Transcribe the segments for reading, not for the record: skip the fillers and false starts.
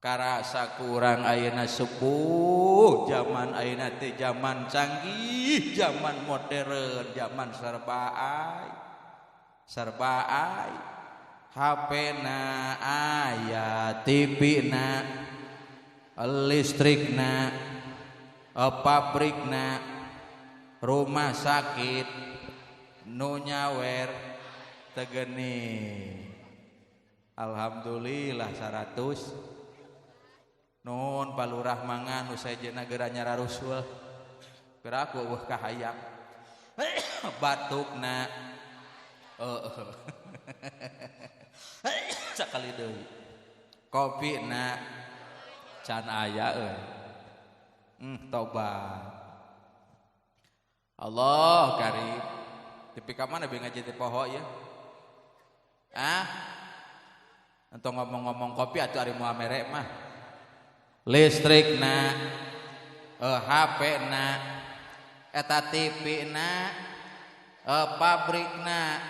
karasa kurang ayeuna sepuh zaman ayeuna teh zaman canggih, zaman modern, zaman serba ai HP-na aya, TV-na, listrikna, pabrikna, rumah sakit nu nyawer teu geuning. Alhamdulillah 100. Nun palurah mangan nu sejenna geura nyara rusul. Geura aku eueuh kahayang. Batukna sakali deui. Kopina can aya euy. Tobat. Allah karim. Tapi ka mana be ngaji teh poho ya? Untuk ngomong-ngomong kopi atuh ari moal merek mah. Listrikna, HP-na, eta TV-na, pabrikna,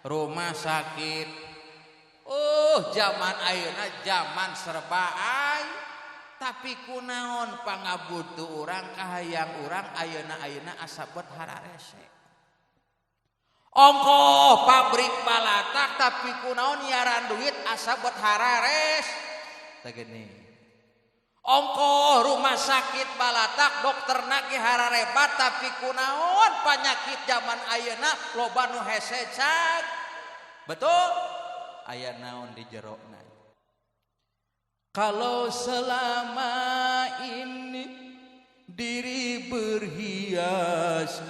rumah sakit. Zaman ayeuna zaman serba ai. Tapi kunaon pangabutuh urang kahayang urang ayeuna asa bet hararese. Ongko pabrik balatak tapi kunaon nyaran duit asa bet harares. Teh geuning. Ongko rumah sakit balatak dokterna ge hararebat tapi kunaon panyakit zaman ayeuna loba nu hese cag. Betul? Aya naon di jerona. Kalau selama ini diri berhiaskan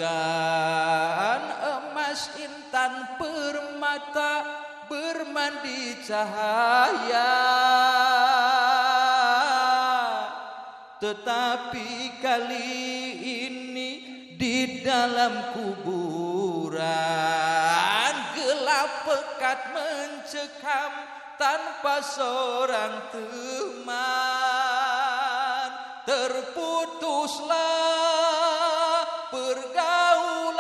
emas intan permata bermandi cahaya, tetapi kali ini di dalam kuburan gelap pekat mencekam tanpa seorang teman. Terputuslah pergaulan,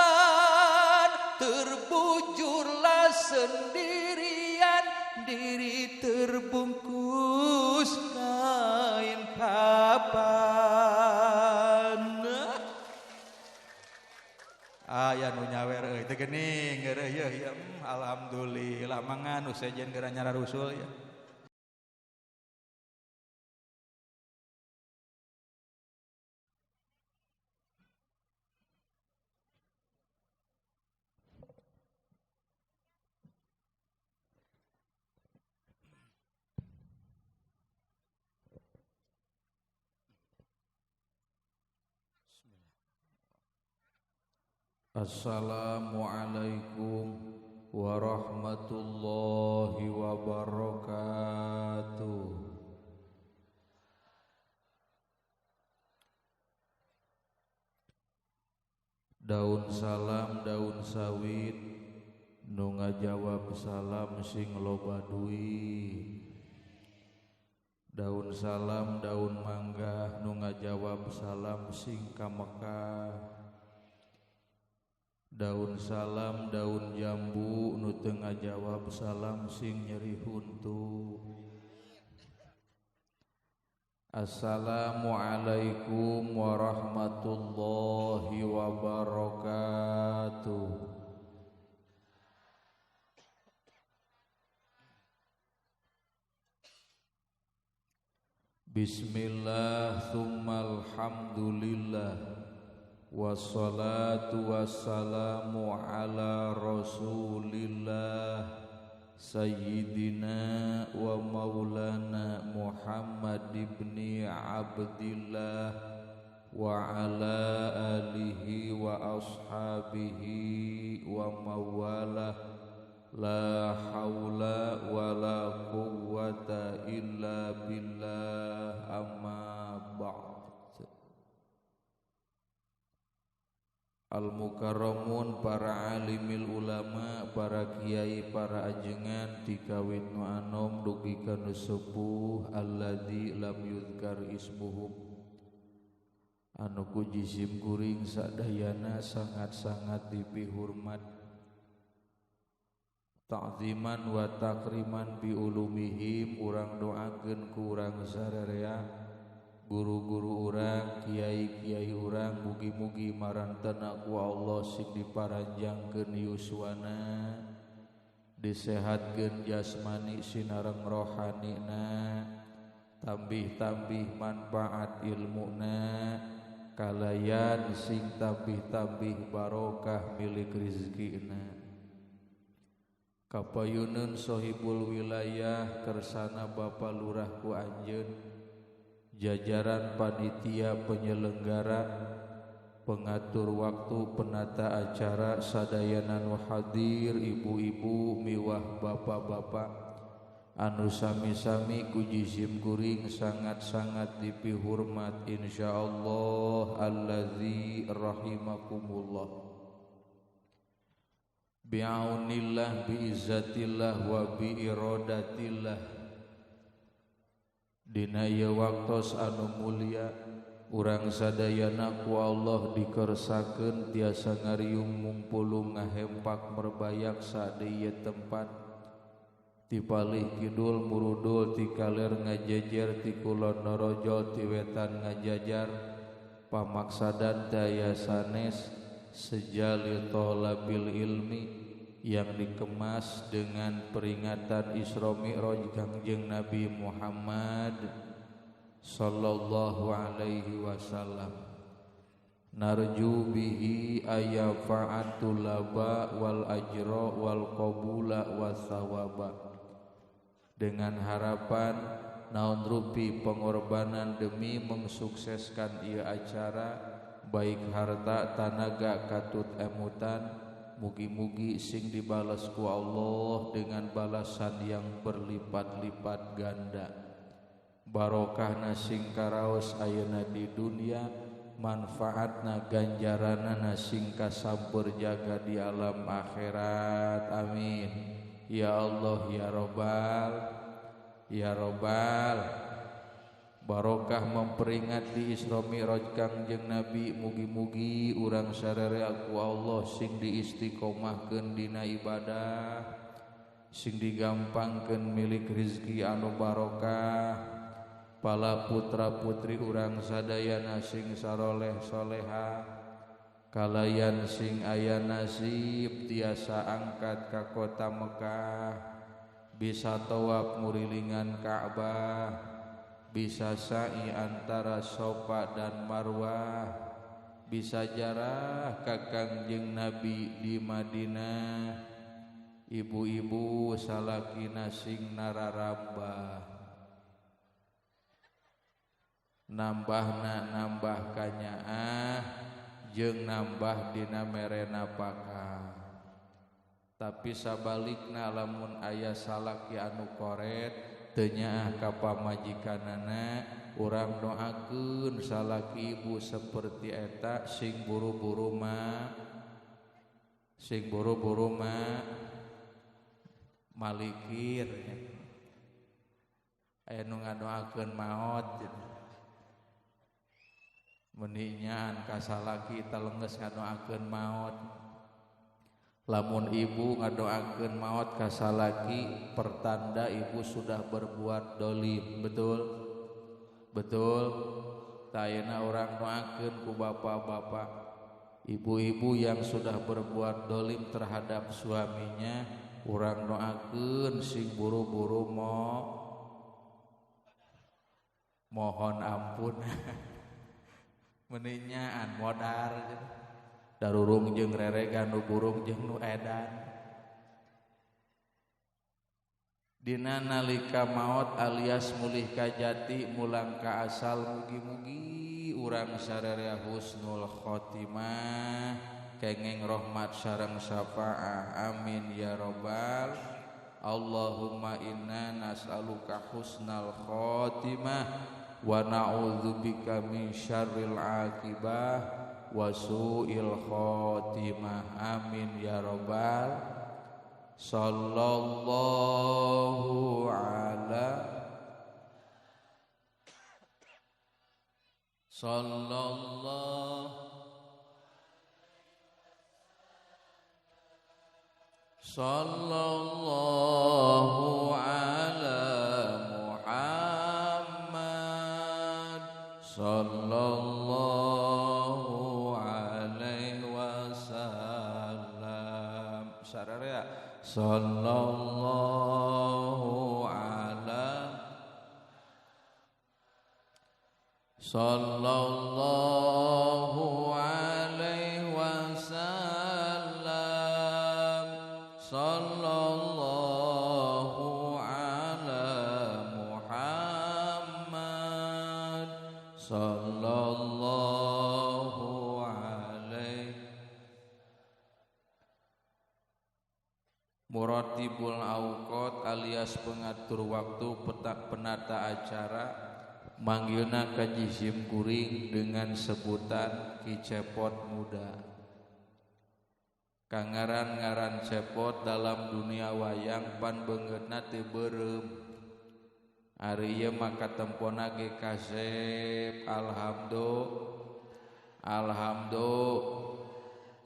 terbujurlah sendirian, diri terbungkus kain kapan. Aya nu nyawer euy teu geuning geureuh ya. Alhamdulillah mangan nu sejen geura nyara rusul ya. Assalamualaikum warahmatullahi wabarakatuh. Daun salam daun sawit nu ngajawab salam sing loba duit. Daun salam daun mangga nu ngajawab salam sing ka Mekah. Daun salam daun jambu nu teu ngajawab salam sing nyeri huntu. Assalamualaikum warahmatullahi wabarakatuh. Bismillah tsummal hamdulillah. Wassalatu wassalamu ala rasulillah Sayyidina wa maulana Muhammad ibni Abdillah wa ala alihi wa ashabihi wa mawalah. La haula wa la quwwata illa billah, amma ba'd. Al-mukarramun, para alimil ulama, para kiai, para ajengan tikawit nu anom dugi kana sepuh alladzi lam yuzkar ismuhum, anu ku jisim kuring sadayana sangat-sangat dipihormat. ta'ziman wa takriman bi ulumihim urang doakeun ku urang sararea guru-guru urang kiai-kiai urang mugi-mugi marantena ku Allah sing diparanjangkeun yuswana disehatkeun jasmani sinareng rohanina tambih-tambih manfaat ilmuna kalayan sing tambih-tambih barokah milik rizkina kapayuneun sohibul wilayah kersana Bapa Lurah ku anjeun jajaran panitia penyelenggara pengatur waktu penata acara sadayana nu hadir ibu-ibu miwah bapak-bapak anu sami-sami ku jisim kuring sangat-sangat dipihormat insyaallah allazi rahimakumullah bi'aunillah biizzatillah wa biiradatillah dina ieu waktos anu mulia urang sadayana ku Allah dikersakeun tiasa ngariung mumpulung ngahempak merbayak sadaya tempat ti palih kidul murudul ti kaler ngajejer ti kulon norojol ti wetan ngajajar pamaksadan daya sanes sejali thalabil ilmi yang dikemas dengan peringatan Isra Mi'raj Kangjeng Nabi Muhammad sallallahu alaihi wasallam narju bihi ayafa'atul laba wal ajra wal qabula wasawaba dengan harapan naon rupi pengorbanan demi mensukseskan ieu acara baik harta tanaga katut emutan mugi-mugi sing dibalas ku Allah dengan balasan yang berlipat-lipat ganda barokahna sing karaos ayeuna di dunia manfaatna ganjaranana sing kasampeur jaga di alam akhirat amin ya Allah ya Rabbal ya Rabbal barokah memperingati Isra Mi'raj Kangjeng Nabi mugi-mugi urang sararea ku Allah sing diistiqomahkeun dina ibadah sing digampangkeun milik rezeki anu barokah pala putra-putri urang sadayana sing saroleh soleha kalayan sing aya nasib tiasa angkat ka kota Mekah bisa tawaf ngurilingan Ka'bah bisa sa'i antara Safa dan Marwah bisa jarah ka Kangjeng Nabi di Madinah ibu-ibu salakina sing nararambah nambahna nambah kanyaah jeung nambah dina merena pakah tapi sabalikna lamun aya salaki anu koret teu nyaah ka pamajikanana urang doakeun salaki ibu saperti eta sing buru-buru mah malikir aya nu ngadoakeun maot meuninyaan ka salaki talenggeus ngadoakeun maot lamun ibu ngadoakeun maot ka salaki pertanda ibu sudah berbuat dolim betul tayana orang doakeun ku bapak-bapak ibu-ibu yang sudah berbuat dolim terhadap suaminya urang doakeun sing buru-buru mohon ampun meuninyaan modar darurung jeung reregan nu burung jeung nu edan dina nalika maot alias mulih ka jati mulang ka asal mugi-mugi urang sararea husnul khotimah kenging rahmat sareng syafaat amin ya rabbal Allahumma inna nas'aluka husnal khotimah wa na'udzubika min syarril aqibah wa su'il khotimah amin ya rabbal sallallahu ala Sallallahu ala Muhammad. Sallallahu alaihi wasallam. Sararea. Sallallahu ala. Sallallahu alaihi wasallam. Sallallahu ala Muhammad. Sallallahu alaihi. Muratibul auqat alias pengatur waktu, penata acara, manggilna Kaji Sim Kuring dengan sebutan Ki Cepot Muda. Kangaran-ngaran cepot dalam dunia wayang pan beungeutna teu beureum. Ari ieu maka tempona ge kasep alhamdo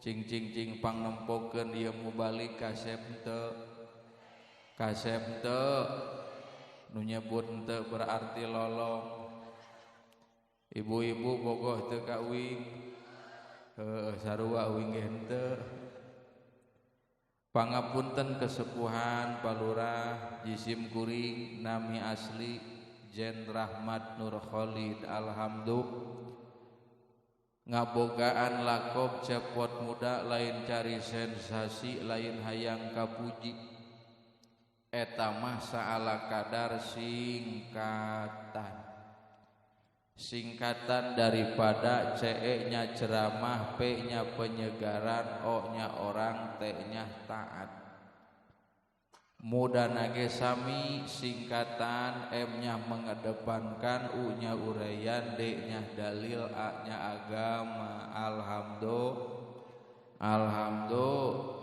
cing pang nempokeun ieu mubalik kasep teu nu nyebut teu berarti lolong. Ibu-ibu bogoh teu kawing sarua uing ge henteu. Pangapunten kesepuhan Palurah Jisim Kuring nami asli Jen Rahmat Nur Khalid. Alhamdulillah ngabogaan lakob Cepot Muda lain cari sensasi lain hayang kapuji. Eta mah saala kadar singkatan daripada CE-nya ceramah, P-nya penyegaran, O-nya orang, T-nya taat. Muda nage sami singkatan, M-nya mengedepankan, U-nya uraian, D-nya dalil, A-nya agama. Alhamdulillah.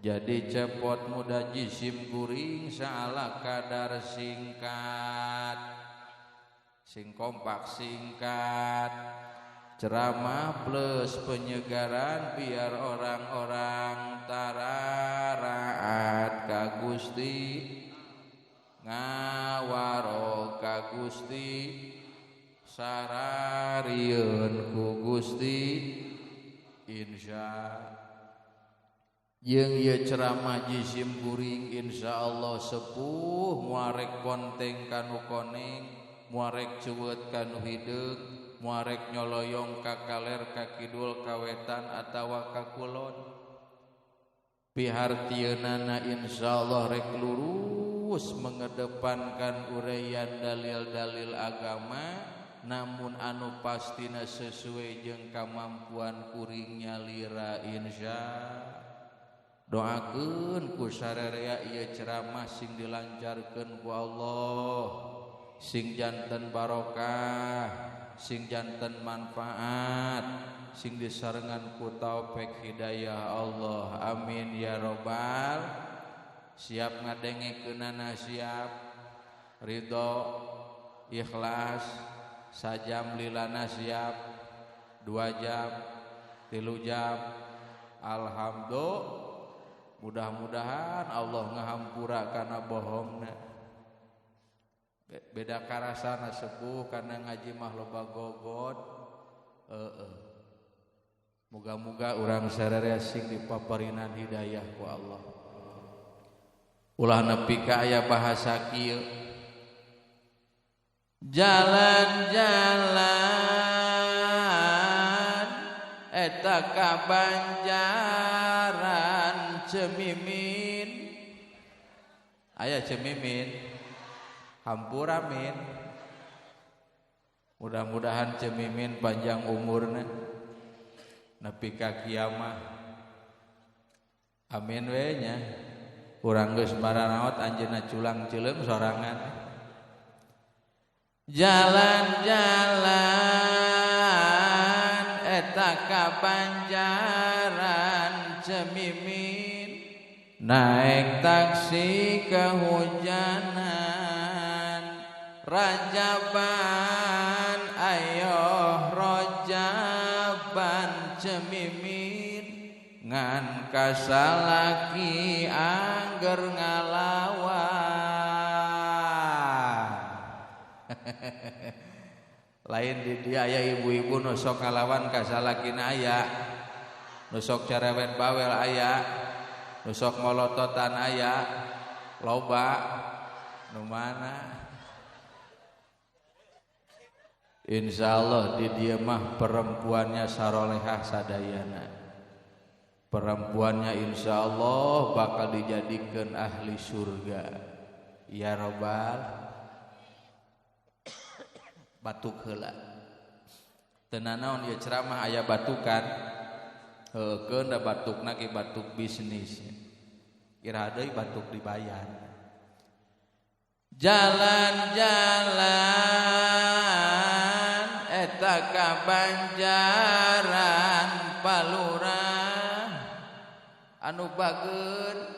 Jadi Cepot Muda Jisim Kuring saala kadar singkat, sing kompak singkat, ceramah plus penyegaran biar orang-orang tararaat ka Gusti, ngawaro ka Gusti, sararieun ku Gusti insya. Jeung ieu ceramah Jisim Kuring insyaallah sepuh muarek konteng kanu koneng, muarek ceuweut kanu hideung, muarek nyoloyong ka kaler ka kidul ka wetan atawa ka kulon. Pihartieunana insyaallah rek lurus mengedepankan uraian dalil-dalil agama, namun anu pastina sesuai jeung kamampuan kuring nyalira insya. Doakeun ku sararea ieu ceramah sing dilancarkeun ku Allah, sing janten barokah, sing janten manfaat, sing disarengan ku taufik hidayah Allah. Amin ya robbal. Siap ngadengekeunana, siap ridho ikhlas sajam lilana, siap 2 jam 3 jam. Alhamdulillah. Mudah-mudahan Allah ngahampura kana bohongna. Beda karasana sepuh karena ngaji mah loba gogot. Muga-muga urang sararea sing dipaparinan hidayah ku Allah. Ulah nepi ka aya bahasa kieu. Jalan-jalan eta ka Banjaran Cemimin. Aya Cemimin, hampura min. Mudah-mudahan Cemimin panjang umurna nepi ka kiamah. Amin we nya. Urang geus baranaot anjeunna culang ceuleum sorangan. Jalan-jalan eta ka Banjaran Cemimin, naik taksi kehujanan, rajaban ayoh rojaban Cemimin, ngan ka kasalaki angger ngalawan. Lain di dia aya ibu-ibu nu sok ngalawan kasalakina aya, nu sok cerewet bawel aya, nu sok molototan aya, loba nu mana. Insyaallah di dia mah perempuannya sarolehah sadayana. Perempuannya insyaallah bakal dijadikan ahli surga. Ya Rabbal batuk heula. Teu nanaon ieu ceramah aya batukan. Heukeun da batukna ge batuk bisnis. Ira deui batuk dibayar. Jalan-jalan eta ka Banjaran Palurah anu bageun.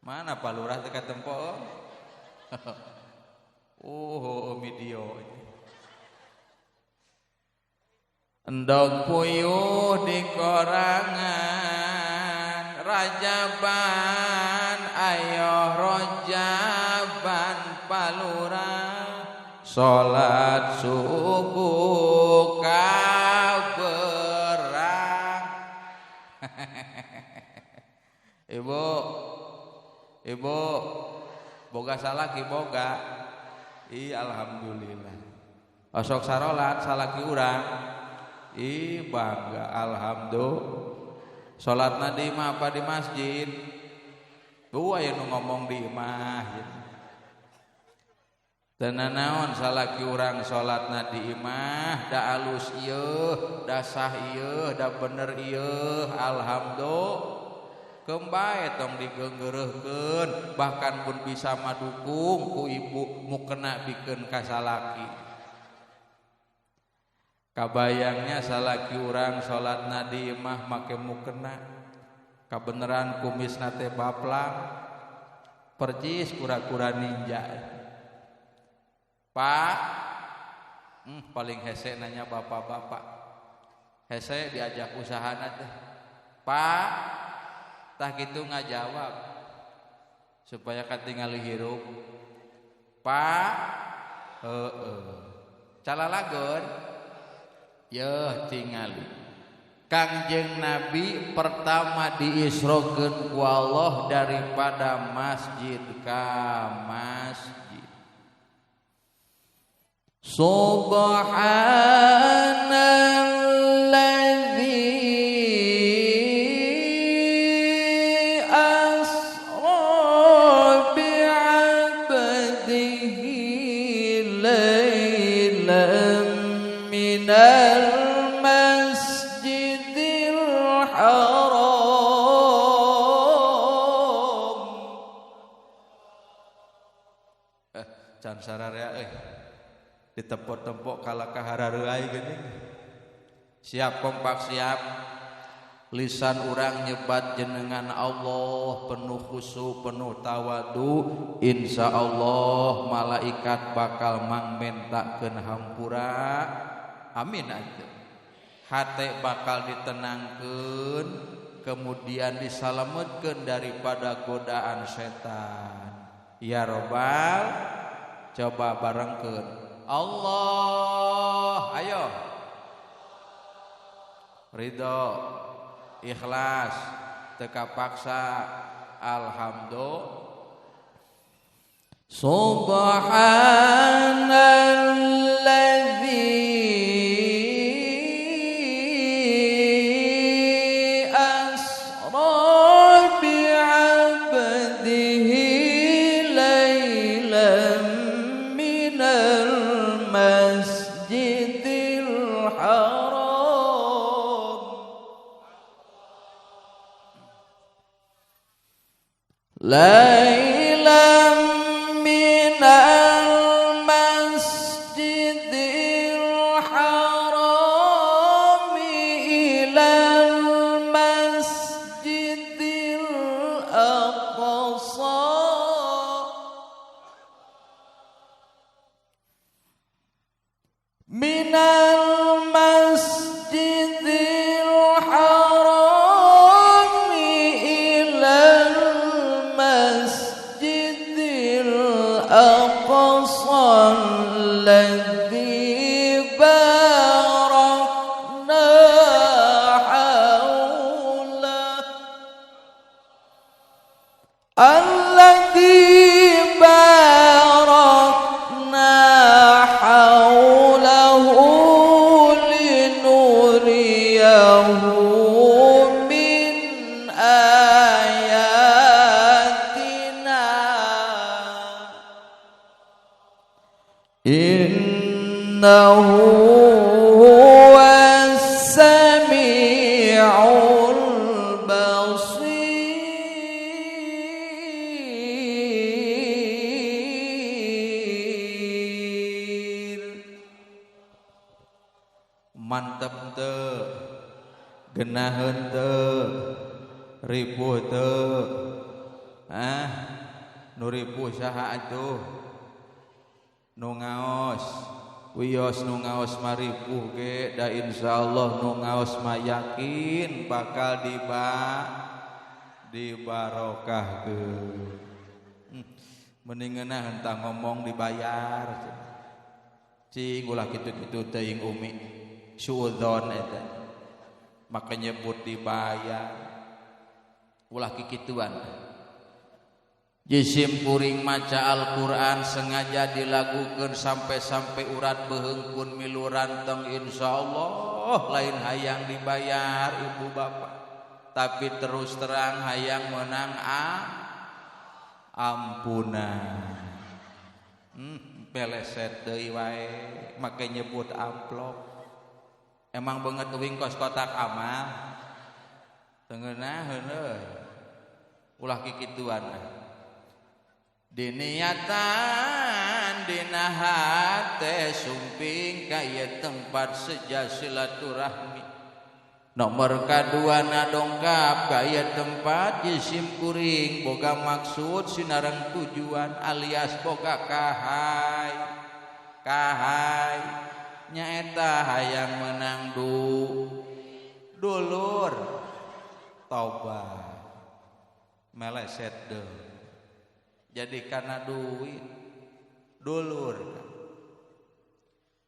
Mana Palurah teh ka tempo? Video. Endog puyuh di korangan Rajaban ayoh rojaban Palurah salat subuh kaberang. Ibu boga salaki boga. Alhamdulillah. Osok sarolat salaki urang. Bangga alhamdulillah. Salatna di imah apa di masjid? Aya nu ngomong di imah. Teu nanaon salaki urang salatna di imah da alus ieu, da sah ieu, da bener ieu, alhamdulillah. Kembae tong digeunggeureurkeun, bahkan pun bisa madukung ku ibu mukena bikeun ka salaki. Kabayangnya salaki urang salatna di imah make mukena, kabeneran kumisna teh baplang, percis kura-kura ninja. Pak, paling hese nanya bapak-bapak, hese diajak usahana teh, Pak. Tah gitu ngajawab supaya katingali hirup. Pak, calalagon, yeuh tingali. Kangjeng Nabi pertama diisrokeun ku Allah daripada masjid ka masjid. Subhanalladzi can sararea ditempok-tempok kala kaharareuai geuning. Siap kompak siap. Lisan urang nyebat jenengan Allah penuh khusyuk penuh tawadu, insyaallah malaikat bakal mangmentakeun hampura. Amin atuh. Hate bakal ditenangkeun, kemudian disalametkeun daripada godaan setan. Ya Rabbal, coba barengkeun Allah, ayo ridho, ikhlas, teka paksa, alhamdulillah. Subhanalladzi lailam minal masjidil haram ilal masjidil aqsa minal masjidil haram الذي باركنا حوله الذي باركنا حوله لنريه من آياتنا إنه هو السميع البصير. Mantep teu, geunaheun teu, ripuh teu. Nu ripuh saha atuh? Nu ngaos. Wios nu ngaos maripuh ge da insyaallah nu ngaos mah yakin bakal dibarokahkeun. Mendingeunna hentang ngomong dibayar. Cing ulah kitu-kitu teuing umi. Suudzon eta. Maka nyebut dibayar. Ulah kikituan. Jisim kuring maca Al-Quran sengaja dilakukan sampai urat beheungkeun milu ranteng insyaallah lain hayang dibayar ibu bapak tapi terus terang hayang menang ampunan beleset deui wae make nyebut amplop emang beungeut teuing kos kotak amal teungeunna heueuh ulah kikituan diniatan dina hate sumping kaya tempat seja silaturahmi nomor kaduana dongkap kaya tempat jisim kuring boga maksud sinareng tujuan alias boga kahay nyaeta hayang menang dulur tobat meleset deui jadi karena duit dulur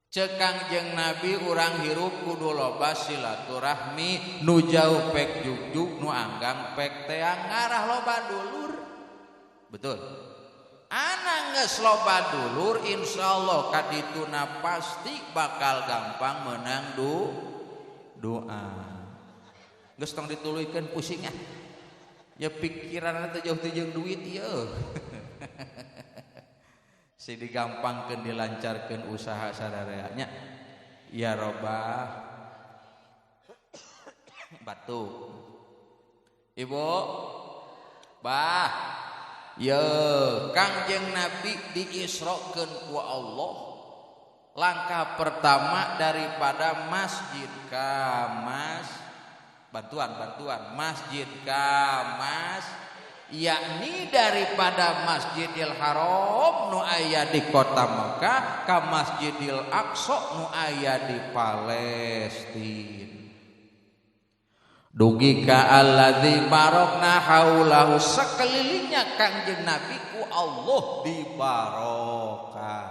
cek Kangjeng Nabi urang hirup kudu loba silaturahmi nu jauh pek jugjug nu anggang pek teang ngarah loba dulur betul ana geus loba dulur insyaallah kadituna pasti bakal gampang menang doa geus tong dituluykeun pusingnya ya pikiran teh jauh teh jeung duit ieu si digampangkeun dilancarkeun usaha sadaya nya ya robah batuk ibu bah ye Kangjeng Nabi diisrokeun ku Allah langkah pertama daripada masjid ka bantuan masjid ka yakni daripada Masjidil Haram nu aya di kota Mekah ka Masjidil Aqsa nu aya di Palestina dugi ka alladzi barokna haulahu sakelilingnya Kangjeng Nabi ku Allah dibarokah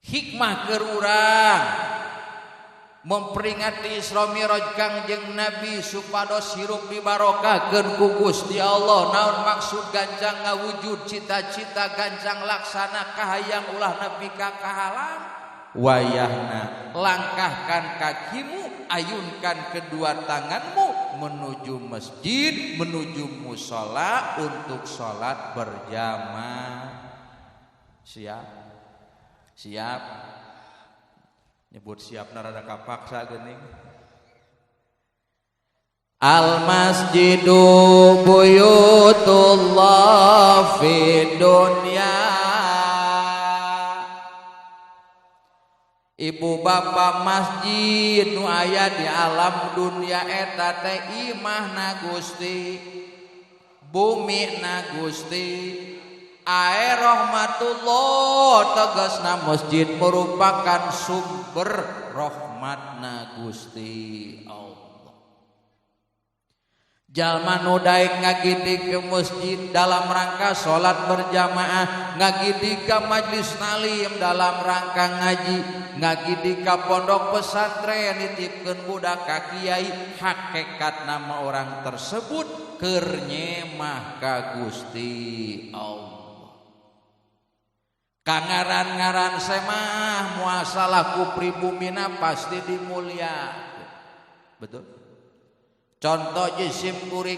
hikmah keur urang memperingati Isra Mi'raj Kangjeng Nabi supados hirup dibarokahkeun ku Gusti Allah naon maksud gancang ngawujud cita-cita gancang laksana kahayang ulah nepi ka kahalang wayahna langkahkan kakimu ayunkan kedua tanganmu menuju masjid menuju mushola untuk sholat berjamaah siap nyebut siap narada kapaksa geuning al masjidu buyutullah fid dunya ibu bapa masjid nu aya di alam dunia eta teh imahna Gusti bumi na Gusti ae rahmatullah tegasna masjid merupakan sumber rahmatna Gusti Allah jalma nu daek ngagidik ke masjid dalam rangka salat berjamaah, ngagidik ka majlis talim dalam rangka ngaji, ngagidik ka pondok pesantren nitipkeun budak ka kiai, hakikat nama orang tersebut keur nyemah ka Gusti Allah. Kangaran-ngaran semah muasalah ku pribumina pasti dimuliakeun. Betul? Contoh jisim kuring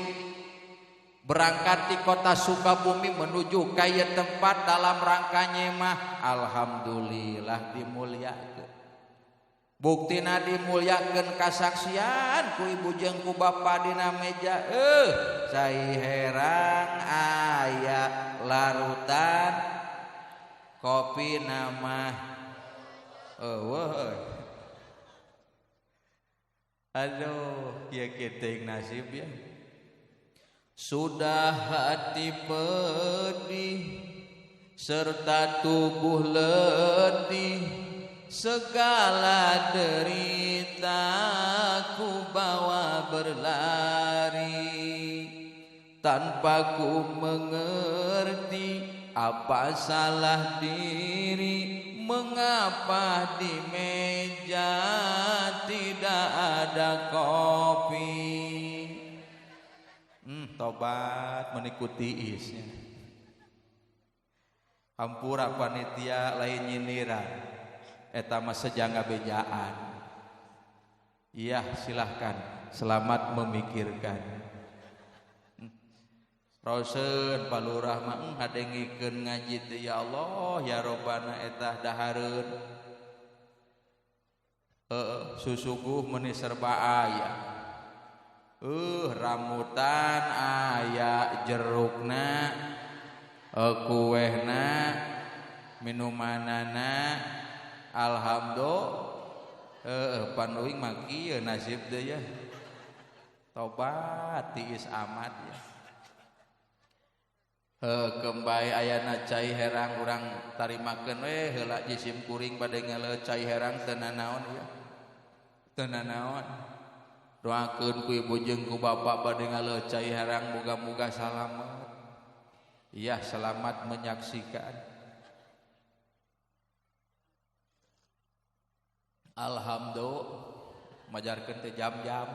berangkat di kota Sukabumi menuju ke tempat dalam rangka nyemah, alhamdulillah dimuliakeun. Buktina dimuliakeun kasaksian ku ibu jeung ku bapa dina meja, cai herang aya larutan kopi nama aduh, ya kita nasib ya. Sudah hati pedih serta tubuh letih, segala derita ku bawa berlari, tanpa ku mengerti apa salah diri. Mengapa di meja tidak ada kopi? Tobat mengikuti isnya. Hampura panitia lain nyindiran, eta mah sejangga bejaan. Iya silahkan, selamat memikirkan. Rauseun palurah mah ngadengikeun ngaji teh ya Allah ya Robbana etah dahareun. Susuguh meuni serba aya. Rambutan aya, jerukna, kuehna, minumanana, alhamdulillah. Panuing mah kieu nasib teh ya. Tobat tiis amat ya. Kembali ayana cai herang urang tarimakeun we heula jisim kuring bade ngale cai herang teu nanaon ya. Teu nanaon. Doakeun ku ibu jeung ku bapa bade ngale cai herang muga-muga salamet. Iya selamat menyaksikan. Alhamdulillah majarkeun teh jam-jam.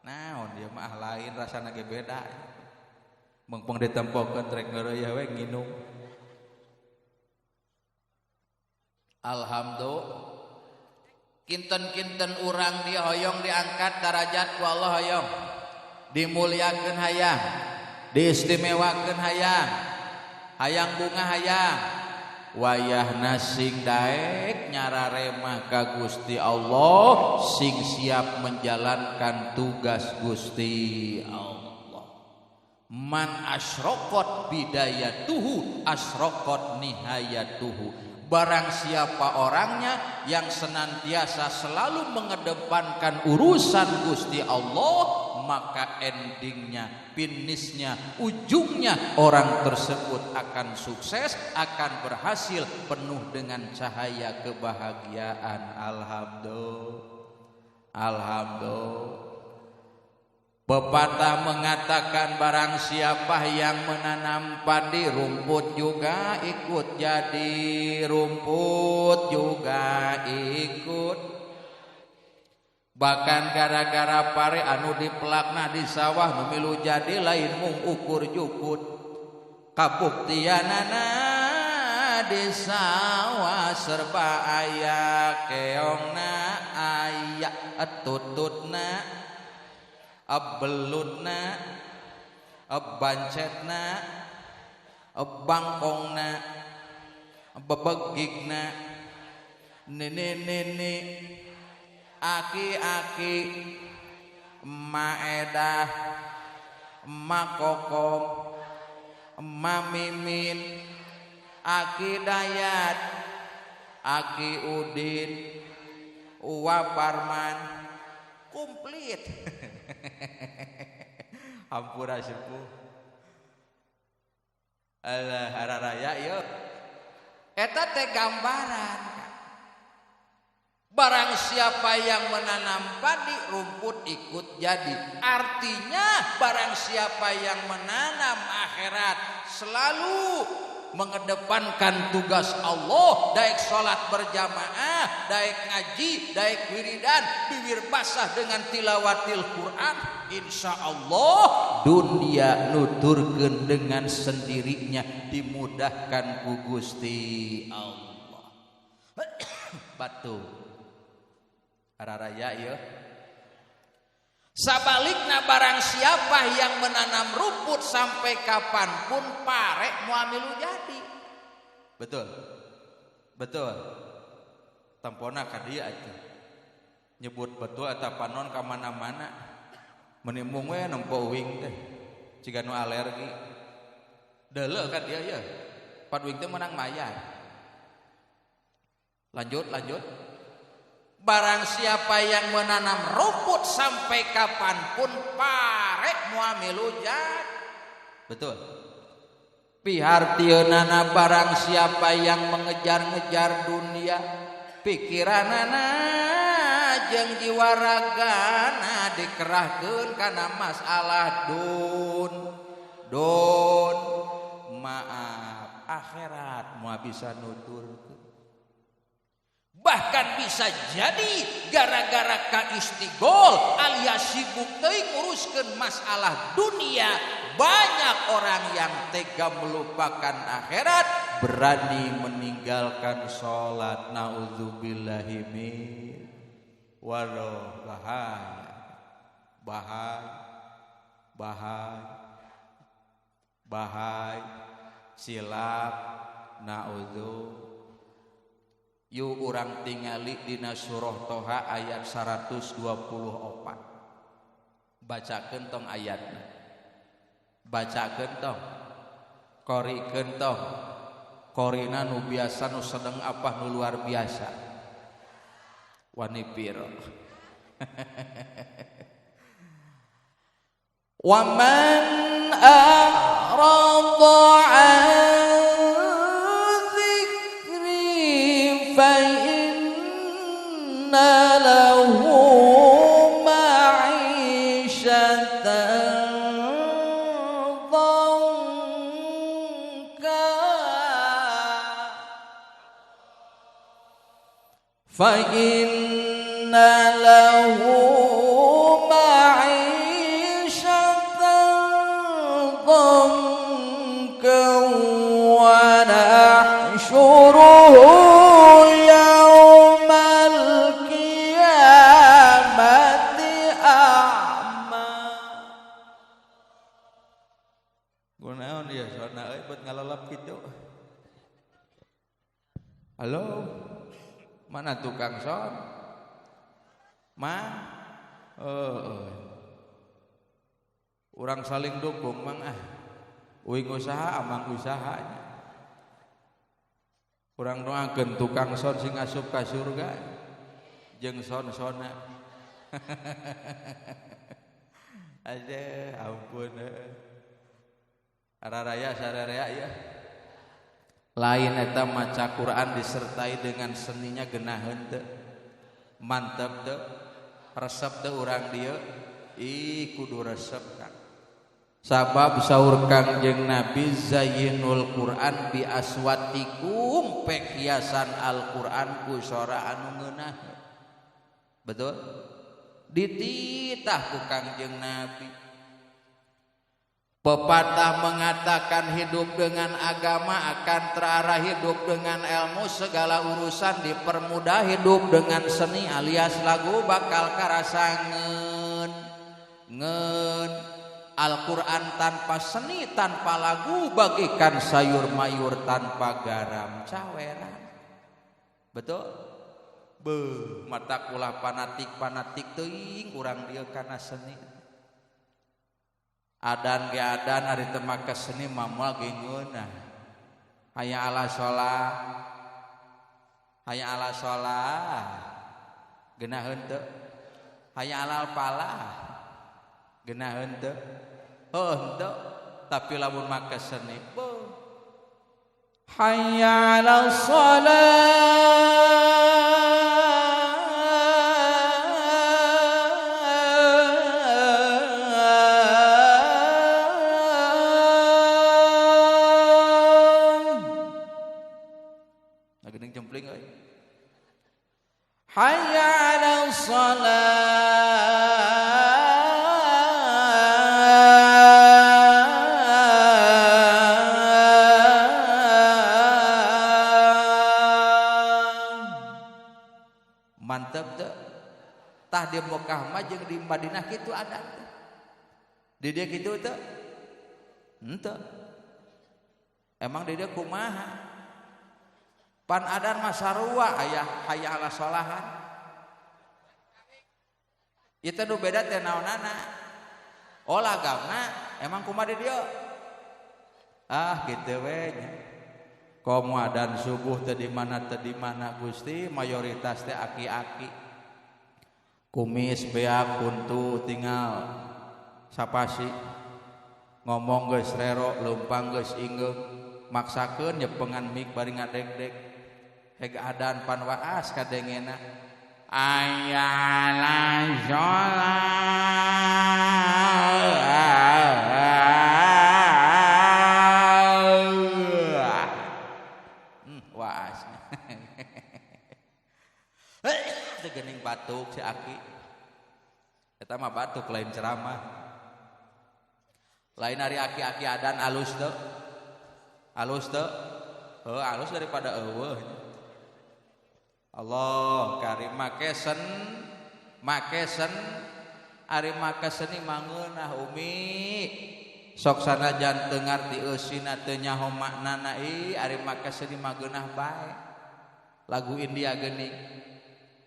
Naon ieu mah lain rasana ge beda. Mengpong ditempokeun trek ngeureuy we nginum. Alhamdulillah. Kinten-kinten urang dia hoyong diangkat derajat ku Allah hoyong. Dimuliakeun hayang, diistimewakeun hayang. Hayang bunga hayang. Wayahna sing daek nyararemah ka Gusti Allah, sing siap menjalankan tugas Gusti Allah. Man asyraqat bidayatuhu asyraqat nihayatuhu. Barang siapa orangnya yang senantiasa selalu mengedepankan urusan Gusti Allah, maka endingnya, finishnya, ujungnya orang tersebut akan sukses, akan berhasil penuh dengan cahaya kebahagiaan. Alhamdulillah. Alhamdulillah. Pepatah mengatakan barang siapa yang menanam padi, rumput juga ikut jadi, rumput juga ikut. Bahkan gara-gara pare anu dipelakna di sawah nu milu jadi lain mung ukur jukut. Kabuktianana di sawah serba aya, keongna aya, tututna belutna, bancetna, bangkongna, bebegigna, nini, aki-aki, maedah, makokom, mamimin, aki dayat, aki udin, waparman, komplit. Hampura sepuh. Allah hararaya yuk. Eta teh gambaran. Barang siapa yang menanam padi, rumput ikut jadi. Artinya barang siapa yang menanam akhirat selalu mengedepankan tugas Allah, daik sholat berjamaah, daik ngaji, daik wiridan, bibir basah dengan tilawatil Quran, insya Allah dunia nuturkeun dengan sendirinya, dimudahkan ku Gusti Allah. Batu araraya ya. Sabalikna barang siapa yang menanam rumput sampai kapanpun pare muamilu jadi. Betul. Betul. Tampona ka dieu atuh. Nyebut betul eta panon ka mana-mana. Menimung we nempo uing teh. Ciga nu alergi. Deuleu ka dieu ya. Paduing teh menang mayar. Lanjut. Barang siapa yang menanam rumput sampai kapanpun pare muamilu jad. Betul. Pihartieunana barang siapa yang mengejar-ngejar dunia, pikiranana jeung jiwa ragana dikerahkeun kana masalah dun maaf akhirat moal bisa nuturkeun. Bahkan bisa jadi gara-gara ka istigol alias sibuk teuing nguruskeun masalah dunia, banyak orang yang tega melupakan akhirat, berani meninggalkan sholat. Nauzubillahi min waduh, bahaya silap naudzu. Yuk urang tingali dina surah Toha ayat 124. Bacakeun tong ayatna. Bacakeun tong. Qorikeun tong. Qorina nu biasa nu sedeng apa nu luar biasa. Wani piro. Wa man a'rada 'an فإن له معيشة ضنكا فإن له معيشة ضنكا ونحشره Halo, mana tukang son? Urang saling dukung mang uing usaha amang usahanya. Urang doakeun tukang son sing asup ka surga jeung son-sona. Aduh, ampun. Araraya sararea ya. Lain eta maca Quran disertai dengan seninya geunaheun teu, mantep teu, resep teu urang dieu, kudu resep kan. Sabab saur Kangjeng Nabi zayyinul Quran bi aswatikum, pek hiasan Al-Qur'an ku sora anu ngeunah. Betul? Dititah ku Kangjeng Nabi. Pepatah mengatakan hidup dengan agama akan terarah hidup dengan ilmu, segala urusan dipermudah hidup dengan seni alias lagu bakal karasa ngen. Al-Quran tanpa seni tanpa lagu bagikan sayur mayur tanpa garam caweran. Betul? Mata kulah fanatik teuing urang dieu kana seni. Adan ge adan ari teu make seni mamual ge ngeunah. Hayya ala sholat. Hayya ala sholat. Geunaheun teu? Hayya alal falah. Geunaheun teu? Heuh teu. Tapi lamun make seni hayya ala sholat. Geuning jempling euy. Hayya 'alas shalah. Mantap teu. Tah di Mekah mah jeung di Madinah kitu adat. Di dieu kitu teu? Henteu. Emang di dieu kumaha? Pan adan mah sarua aya hayya 'alas sholahan. Ieu teh nu beda teh naonana? Oh lagamna emang kumaha di dieu? Ah kitu we nya. Komo adan subuh teh di mana Gusti, mayoritas teh aki-aki. Kumis beak kuntu tinggal sapasi. Ngomong geus rero, leumpang geus ingeum, maksakeun nyepengan mik bari ngadeg-deg. Hege adan pan waas kadengena. Ayalah sholat. Waas. Teu geuning batuk si aki. Eta mah batuk lain ceramah. Lain hari aki-aki adan alus teu. Alus teu? Heuh alus daripada eueuh. Allah karim makesen ari makeseni mangeunah umi sok sanajan teu ngarti eusina teu nyaho maknana ari makeseni mageunah bae. Lagu India geuning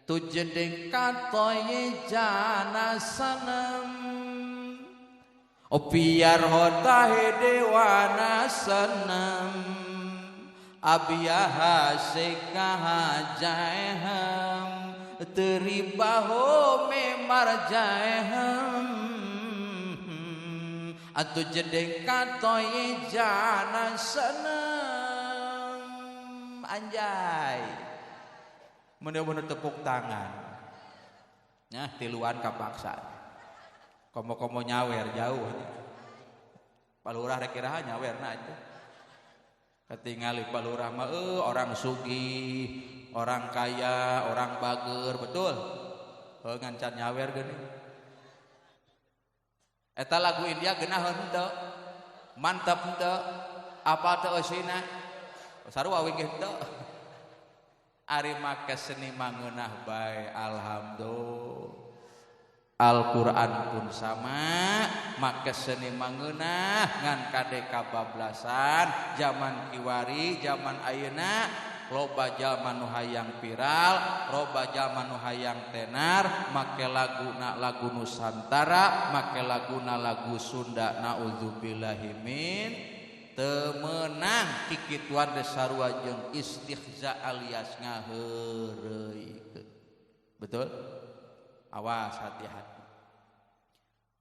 tujedeng katoye jana sanam opiar hotahe dewana sanam abiyaha sekaha jaeham teribaho memar jaeham atu jedeng katoye jana senam anjay bener-bener tepuk tangan nah tiluan kapaksa komo-komo nyawer jauh palurah rek kiraha nyawerna aja ketingali palurah mah orang sugih, orang kaya, orang bager, betul. Ngan can nyawer geuning. Eta lagu India geunah henteu. Mantap henteu. Apa teu eusina? Sarua wingih henteu. Ari make seni mangeunah bae alhamdulillah. Al-Quran pun sama make seni mangeunah ngan kade kabablasan zaman kiwari zaman ayeuna loba jalma nu hayang viral loba jalma nu hayang tenar make laguna lagu Nusantara make laguna lagu Sunda naudzubillahi min teu meunang kikituan desarua jeung istihza alias ngaheureuykeun betul. Awas hati-hati.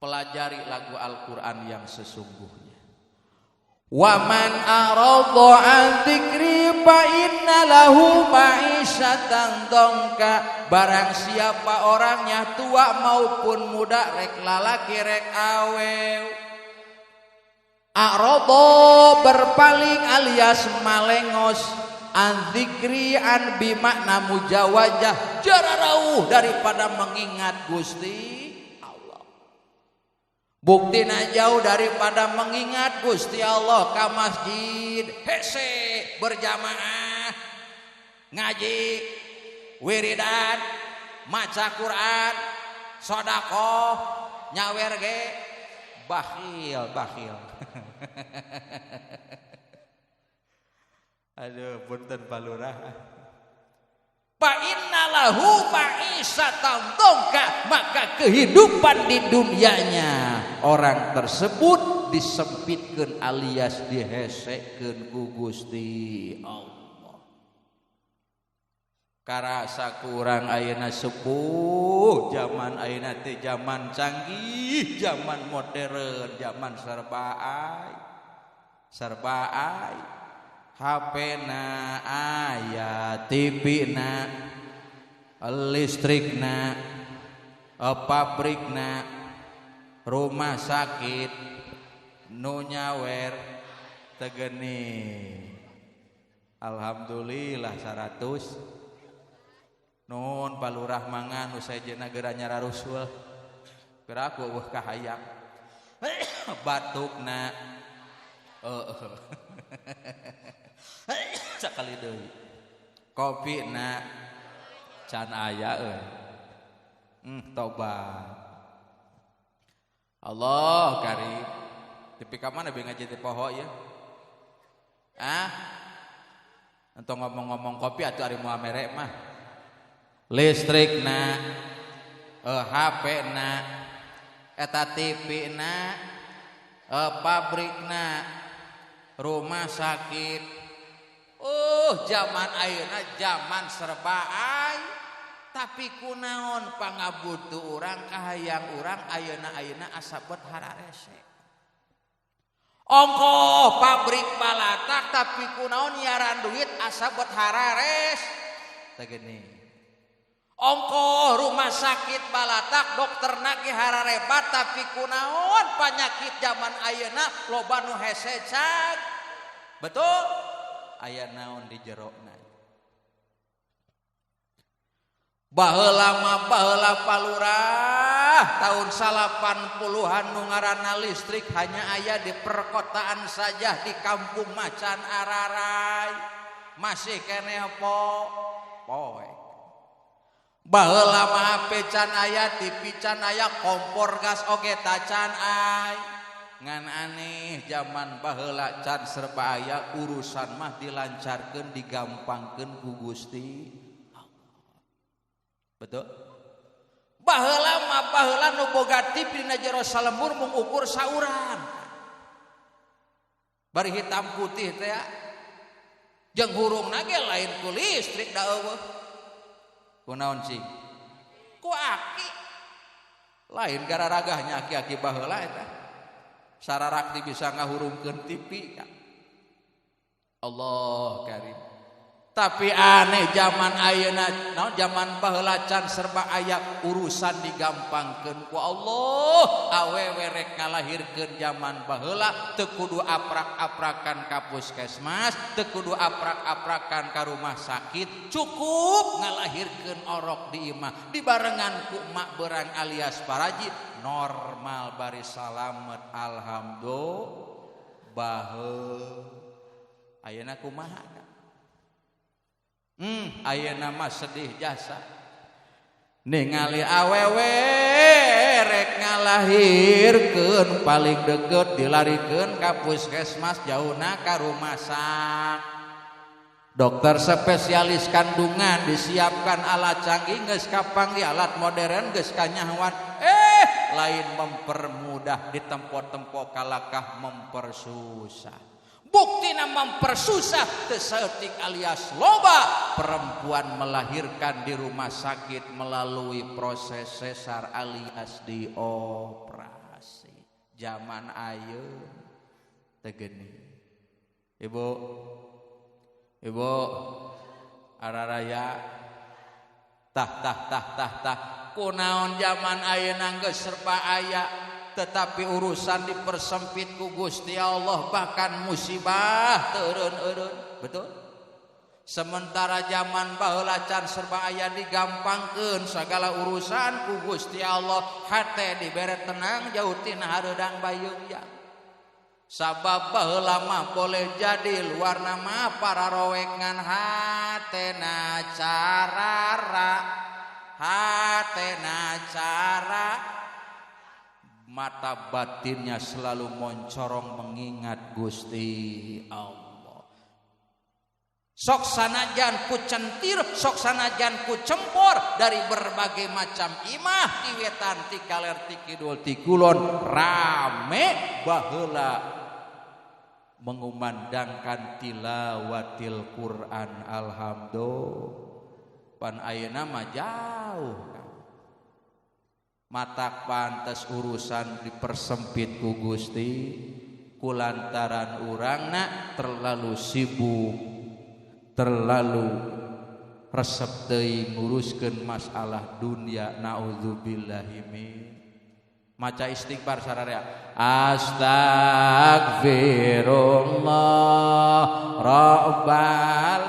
Pelajari lagu Al-Quran yang sesungguhnya. Wa man arada an dzikri fa inna lahu ma'isyatan dongka. Barang siapa orangnya tua maupun muda rek lalaki rek awew. Arada berpaling alias malengos. An dzikri an bimakna mujawajah jararauh daripada mengingat Gusti Allah. Buktina jauh daripada mengingat Gusti Allah ka masjid hese berjamaah ngaji wiridan maca Quran sedekah nyawer ge bakhil aduh punten palurah fa innalahu ma'isyatan dongka maka kehidupan di dunianya orang tersebut disempitkeun alias dihesekeun ku Gusti Allah. Karasa kurang ayeuna sepuh zaman ayeuna teh zaman canggih zaman modern zaman serba ai HP-na aya, TV-na, listrikna, pabrikna, rumah sakit, nu nyawer teu geuning. Alhamdulillah 100. Nun palurah mangan usai jeung geranya rarusul. Gerak eueuh kahayang. Batukna. Sakali deui. Kopina can aya euy. Tobat. Allah karim. Tapi ka mana be ngaji teh poho ya? Untuk ngomong-ngomong kopi atuh ari moal merek mah. Listrikna, HP-na, eta TV-na, pabrikna, rumah sakit. Zaman ayeuna zaman serba aya. Tapi kunaon pangabutuh urang kahayang urang ayeuna asa bet hararese. Ongkoh pabrik balatak tapi kunaon nyiaran duit asa bet harares. Teh gini. Ongkoh rumah sakit balatak dokterna ge hararebat tapi kunaon panyakit zaman ayeuna loba nu hese cag. Betul? Aya naon di jerona. Baheula palurah tahun 80-an nu ngaranna listrik hanya aya di perkotaan saja di kampung Macan Ararai masih keneh poe. Baheula mah can aya TV can aya kompor gas oge tacan aya ngan aneh zaman baheula can serba aya urusan mah dilancarkeun digampangkeun ku Gusti. Betul? Baheula nu boga tip dina jero salembur mung ukur saurang. Bari hitam putih teh jeung hurungna ge lain ku listrik da eueuh. Kunaon cing? Ku aki. Lain gararagahnya aki-aki baheula eta. Sararak di bisa ngahurungkeun TV kan. Allah karim. Tapi aneh zaman ayeuna naon zaman baheula can serba aya urusan digampangkeun ku Allah. Awewe rek ngalahirkeun zaman baheula teu kudu aprak-aprakan ka puskesmas, teu kudu aprak-aprakan ka rumah sakit, cukup ngalahirkeun orok di imah dibarengan ku mak berang alias paraji normal bari salamet alhamdulillah. Baheula ayeuna kumaha? Ayeuna mah sedih jasa ningali awewe rek ngalahirkeun paling deket dilarikeun ka puskesmas jauhna ka rumah sakit. Dokter spesialis kandungan disiapkan alat canggih geus kapanggih alat modern geus kanyahoan lain mempermudah di tempo-tempo kalakah mempersusah. Buktina mempersusah teu saeutik alias loba perempuan melahirkan di rumah sakit melalui proses sesar alias dioperasi. Zaman ayeuna teu geuning. Ibu araraya tah kunaon zaman ayeuna geus serba aya. Tetapi urusan dipersempit ku Gusti Allah bahkan musibah teureun-eureun. Betul? Sementara zaman baheula can serba aya digampangkeun sagala urusan ku Gusti Allah hate dibere tenang jauh tina hareudang bayung ya. Sabab baheula mah boleh jadi luarna mah pararowengan hatena cara mata batinnya selalu moncorong mengingat Gusti Allah. Sok sanajan ku centir, sok sanajan ku cempor dari berbagai macam imah ti wetan ti kaler ti kidul ti kulon rame baheula mengumandangkan tilawatil Quran alhamdulillah. Pan ayeuna mah jauh matak pantes urusan dipersempit ku Gusti kulantaran urangna terlalu sibuk terlalu resep teuing nguruskeun masalah dunia naudzubillahi min Maca istighfar sararea. Astagfirullah rabbal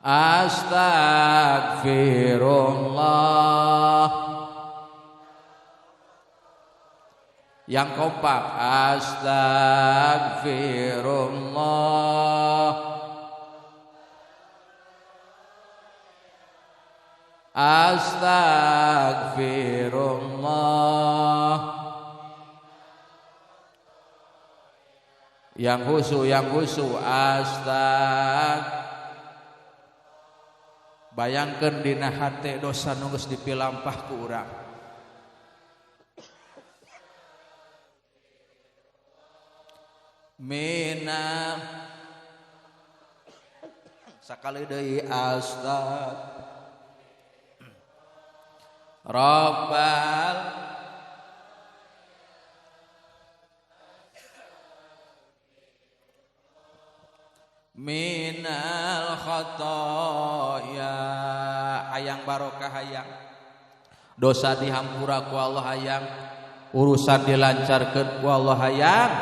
Astagfirullah. Yang kompak. Astagfirullah. Astagfirullah. Yang khusyuk bayangkeun dina hate dosa nu geus dipilampah ku urang. Mina sakali deui Rabbal minal khotoya. Hayang barokah, hayang dosa dihampura ku Allah, hayang urusan dilancarkeun ku Allah, hayang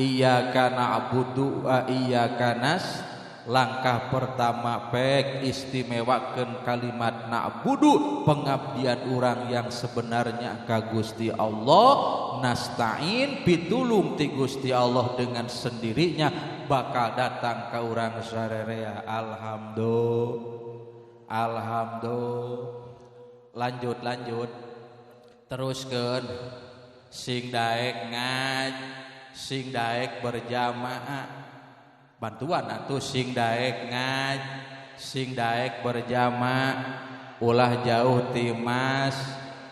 iyyaka na'budu wa iyyaka nasta'in. Langkah pertama pek istimewakeun kalimat na'budu, pengabdian urang yang sebenarnya ka Gusti Allah, nasta'in pitulung ti Gusti Allah dengan sendirinya bakal datang ka urang sararea. Alhamdulillah. Lanjut teruskeun. Sing daek sing daek berjamaah, bantuan atuh sing daek sing daek berjamaah, ulah jauh timas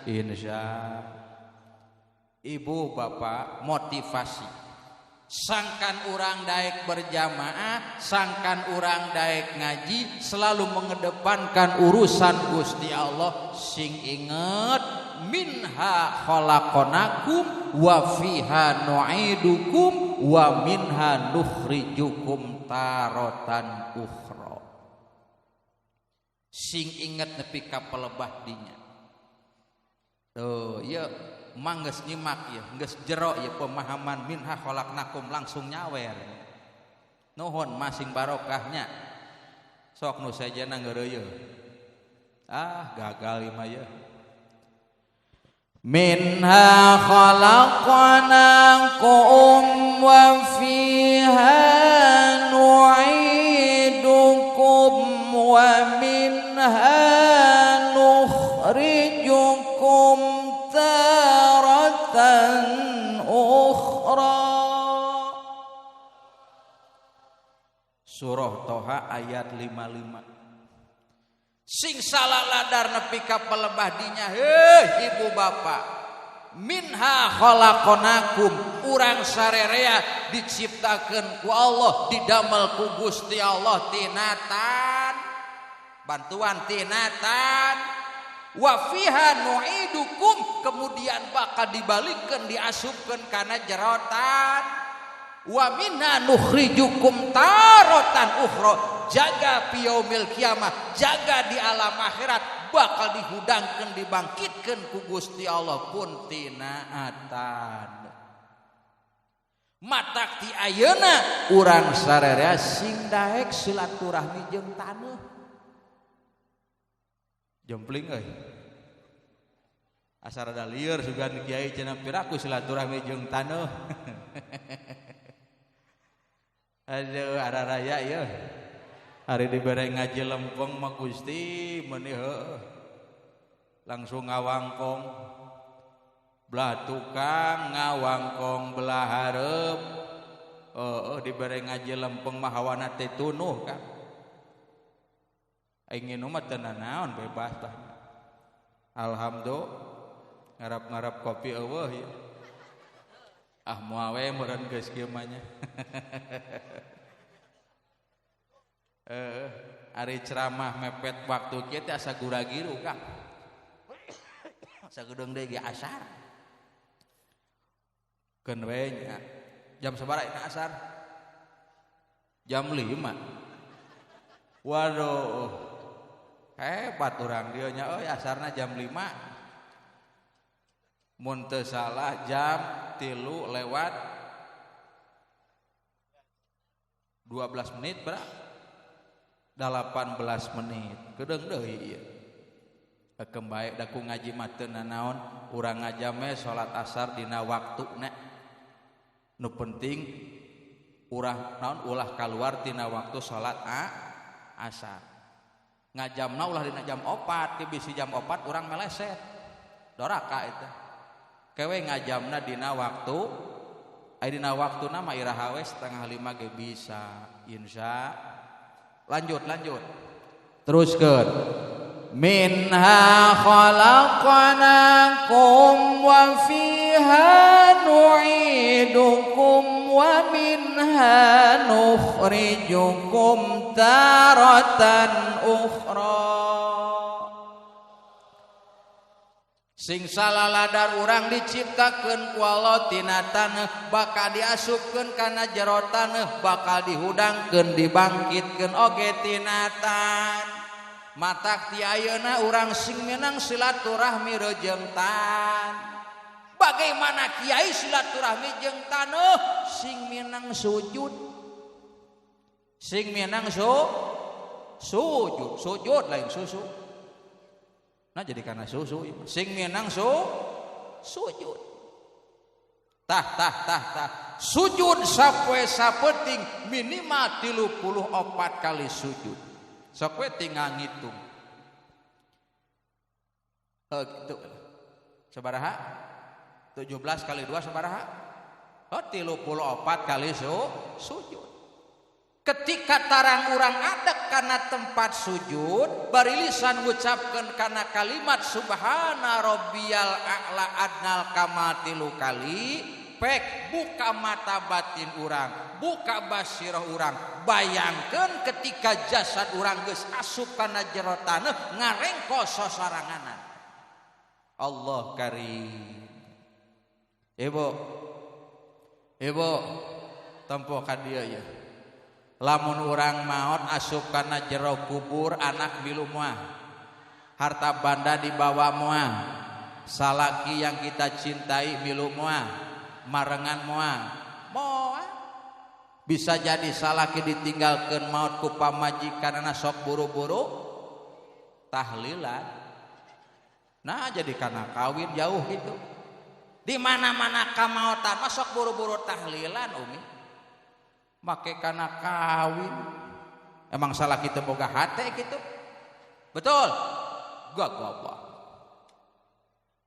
insya. Ibu bapak motivasi, sangkan urang daek berjamaah, sangkan urang daek ngaji, selalu mengedepankan urusan Gusti Allah. Sing inget minha khalaqnakum wa fiha nu'idukum wa minha nukhrijukum taratan ukhra. Sing inget nepi ka pelebah dinya. Tuh, ya manggeus nyimak ya, geus jero ya pemahaman minha khalaqnakum langsung nyawer. Nuhun masing barokahnya. Sok nu sajana ngeureuyeuh. Gagal imah ya. Minha khalaqnakum wa fiha nu'idukum wa minha nukhrijukum taratan ukhra. Surah Toha ayat 55. Sing salah ladar nepi ka pelebah dinya, heuh ibu bapak, minha khalaqnakum, urang sarerea diciptakeun ku Allah, didamel ku Gusti Allah tinatan, bantuan tinatan. Wa fiha nu'idukum, kemudian bakal dibalikeun diasupkeun kana jerotan. Wa minha nukhrijukum taratan ukhra, jaga piyaumil kiamah, jaga di alam akhirat bakal dihudangkeun dibangkitkeun ku Gusti Allah pun tinaatan. Matak ti ayeuna urang sarerea sing daek silaturahmi jeung taneuh. Jempling euy. Asar ada lieur sugan kiai cenah piraku silaturahmi jeung taneuh. Aduh, ada raya ya. Hari dibere ngaji lempeng mah Gusti meuni heueuh. Langsung ngawangkong. Belah tukang ngawangkong belah hareup. Dibere ngaji lempeng mah hawana teh tunuh kan. Aing nginu mah teu naon bebas tah. Alhamdulillah. Ngarap-ngarap kopi eueuh ya. Moal we meureun geus kieu mah nya. Ari ceramah mepet waktu kieu teh asa gura-giru Kang. Sagedeung deui ge asar. Keun we nya. Jam sabaraha ini asar? Jam 5. Waduh. Hebat urang dieu nya euy asarna jam 5. mun teu salah jam 3 lewat 12 menit berapa? 18 menit. Kedeung deui ieu. Kembae da ku ngaji mah teu nanaon, urang ngajame salat asar dina waktuna. Nu penting urang naon ulah kaluar tina waktu salat asar. Ngajamna ulah dina jam 4, ti bisi jam 4 urang meleset. Doraka eta. Kewe ngajamna dina waktu dina waktuna mah iraha we 4:30 ge bisa. Insya lanjut teruskeun. Minha khalaqnakum wa fiha nu'idukum wa minha nukhrijukum taratan ukhra. Sing salaladar urang diciptakeun ku Allah tina taneuh, bakal diasupkeun kana jero taneuh, bakal dihudangkeun dibangkitkeun oge tina taneuh. Matak ti ayeuna urang sing menang silaturahmi reujeng tan. Bagaimana kiai silaturahmi jeung taneuh? Sing menang sujud. Sing menang sujud lain susu. Nah jadi karena susu sing menang sujud. Tah sujud sapoe sapeting minimal 34 kali sujud. Sok we tinggal ngitung. Gitu. Sabaraha? 17 kali 2 sabaraha? 34 kali sujud. Ketika tarang urang adek kana tempat sujud, bari lisan ngucapkeun kana kalimat subhana rabbiyal a'la adnal kamal 3 kali, pek buka mata batin urang, buka basirah urang, bayangkeun ketika jasad urang geus asup kana jero taneuh ngarengko sosoranganan. Allah karim. Ibu tempo ka dieu ya. Lamun urang maot asup kana jero kubur anak milu moal, harta banda dibawa moal, salaki yang kita cintai milu moal, marengan moal, bisa jadi salaki ditinggalkeun maot ku pamajikanna sok buru-buru tahlilan. Nah jadi kana kawin jauh gitu. Di mana-mana kamaotan mah sok buru-buru tahlilan umi. Make kana kawin emang salah kita boga hate gitu, betul? Gak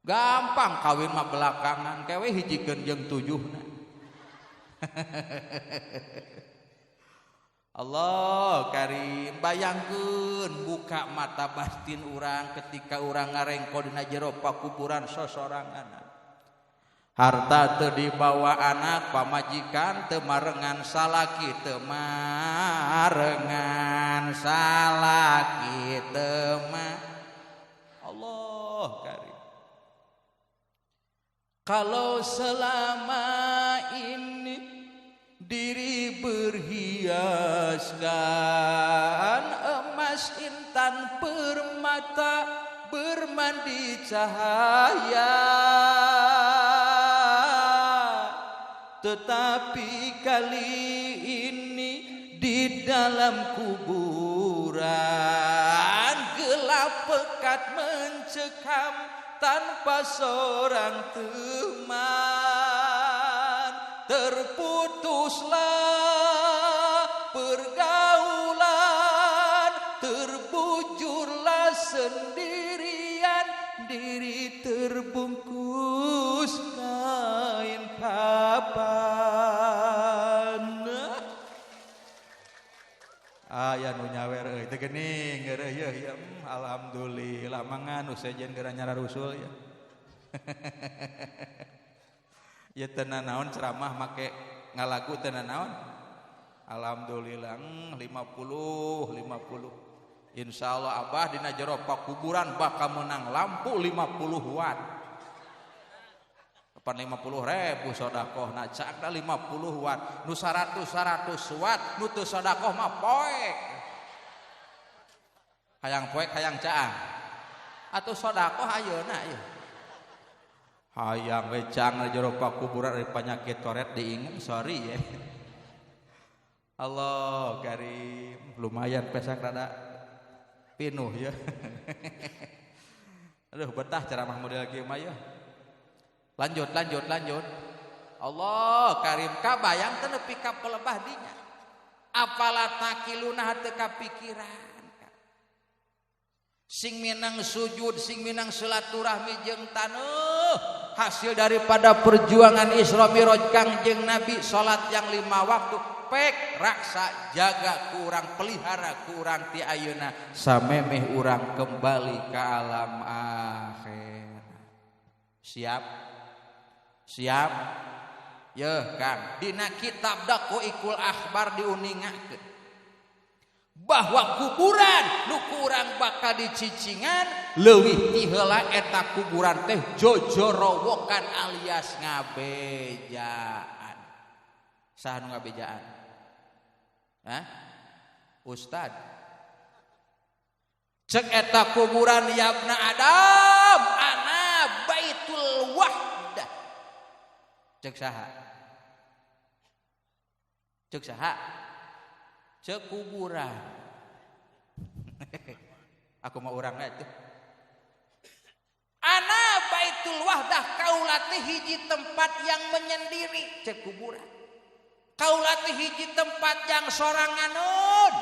gampang kawin mah belakangan, kewe hijikeun jeung 7na. Allah karim, bayangkeun buka mata batin urang ketika urang ngarengko dina jero pakuburan sosorangan. Harta teu dibawa anak pamajikan, teu marengan salaki, teu marengan salaki, teu Allah karim. Kalau selama ini diri berhiaskan emas intan permata bermandi cahaya, tetapi kali ini di dalam kuburan gelap pekat mencekam tanpa seorang teman. Terputuslah pergaulan, terbujurlah sendirian, diri terbungkus kain kapan. Aya nu nyawer euy teu geuning geureuh ya. Alhamdulillah mangan nu sejen geura nyara rusul ya. Ya teu naon ceramah make ngalagu teu naon. Alhamdulillah 50. Insyaallah Abah dina jero pakuburan bakal menang lampu 50 watt. Pan 50.000 sodakoh na cakda 50 watt nu 100 watt nu teu sodakoh mah poek hayang caang atuh sodakoh ayeuna ieu hayang wecang jero kuburan dari penyakit toret diingung sorry ya. Allah karim lumayan pesak rada pinuh ya. Aduh betah ceramah model kieu mah ya. Lanjut. Allah karim kabayang teu nepi ka pelebah dinya. Apalah takiluna teu kapikiran. Sing minang sujud, sing minang silaturahmi jeung taneuh hasil daripada perjuangan Isra Mi'raj Kangjeng Nabi salat yang 5 waktu pek raksa jaga kurang pelihara kurang ti ayeuna samemeh urang kembali ke alam akhir. Siap yeuh Kang dina kitab Daqaiqul Akhbar diuningakeun bahwa kuburan nu kurang bakal dicicingan leuwih ti heula eta kuburan teh jojorowokan alias ngabejaan. Saha nu ngabejaan? Hah? Ustad. Cek eta kuburan yabna Adam ana baitul wahdah. Cek saha? Cek kuburan. Aku mau urangna itu. Ana baitul wahdah kaula teh hiji tempat yang menyendiri cek kuburan. Kaula teh hiji tempat yang soranganeun.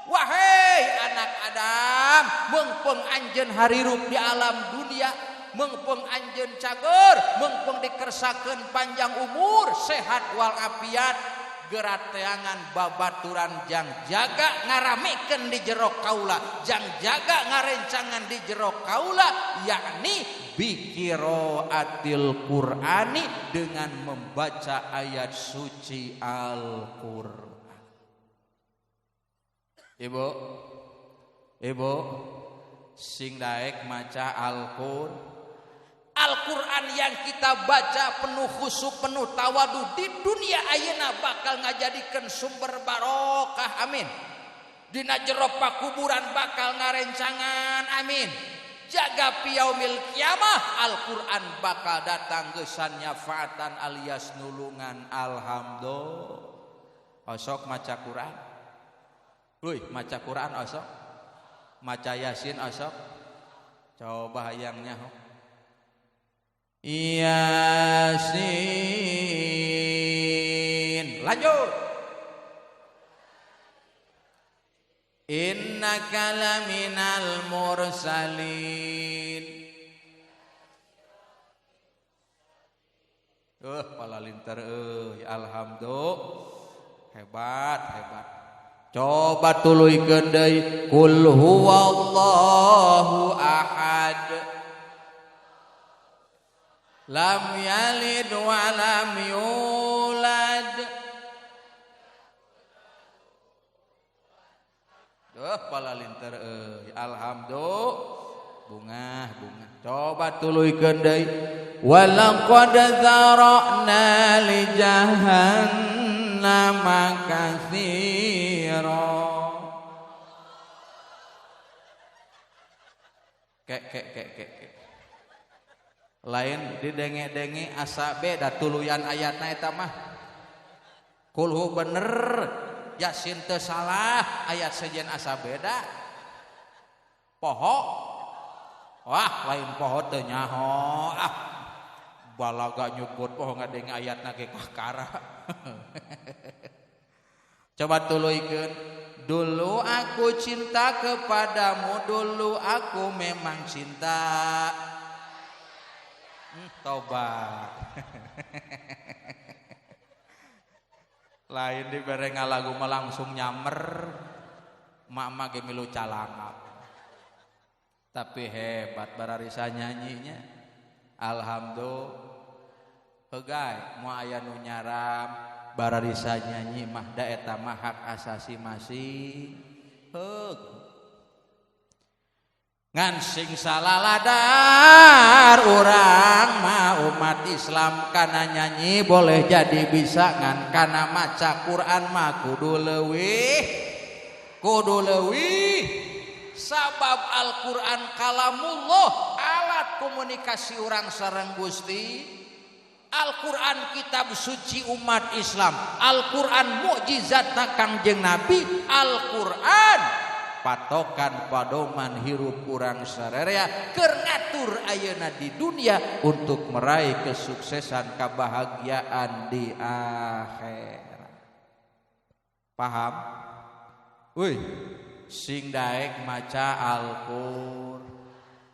Wahai anak Adam, meungpeung anjeun harirup di alam dunia, meungpeung anjeun cager, meungpeung dikersakeun panjang umur, sehat walafiat, gerateangan babaturan jang jaga ngaramikeun di jero kaula, jang jaga ngarencangan di jero kaula, yakni biqiraatil Qur'ani dengan membaca ayat suci Al-Qur'an. Ibu sing daek maca Al-Quran yang kita baca penuh khusyuk, penuh tawadu di dunia ayeuna bakal ngajadikeun sumber barokah, amin. Dina jero pakuburan bakal ngarencangan, amin. Jaga piyaumil kiamah Al-Quran bakal datang gesan nyafaatan alias nulungan, alhamdulillah. Osok maca Quran, maca Quran osok, maca Yasin osok, coba hayangnya Yasin. Lanjut. Innaka laminal mursalin. Palalinter alhamdulillah. Hebat. Coba tuluykeun deui qul huwallahu ahad. Lam yalid wa lam yulad. Palalinter alhamdulillah. Bunga. Coba tuluykeun deui walaqad zara'na li jahannama katsira. Kek. Lain didenge-denge asa beda tuluyan ayatna eta mah. Kulhu bener, Yasin teu salah, ayat sejen asa beda. Poho. Wah, lain poho teu nyaho. Balaga nyebut poho ngadenge ayatna ge kakara. Coba tuluykeun. Dulu aku cinta kepadamu, dulu aku memang cinta. Tobat. Lain dibere ngalagu mah langsung nyamer. Mak ge milu calangap. Tapi hebat bararisa nyanyinya. Alhamdulillah. Hegai moal aya nu nyaram bararisa nyanyi mah da eta mah hak asasi masih. Ngan sing salaladar urang mah umat Islam kana nyanyi boleh jadi bisa, ngan kana maca Quran mah kudu leuwih sabab Al-Quran kalamullah alat komunikasi orang sareng Gusti. Al-Quran kitab suci umat Islam, Al-Quran mukjizat Kangjeng Nabi, Al-Quran patokan padoman hirup urang sarerea keur ngatur ayeuna di dunia untuk meraih kesuksesan kebahagiaan di akhirat. Paham? Wih, sing daek maca Al-Qur'an.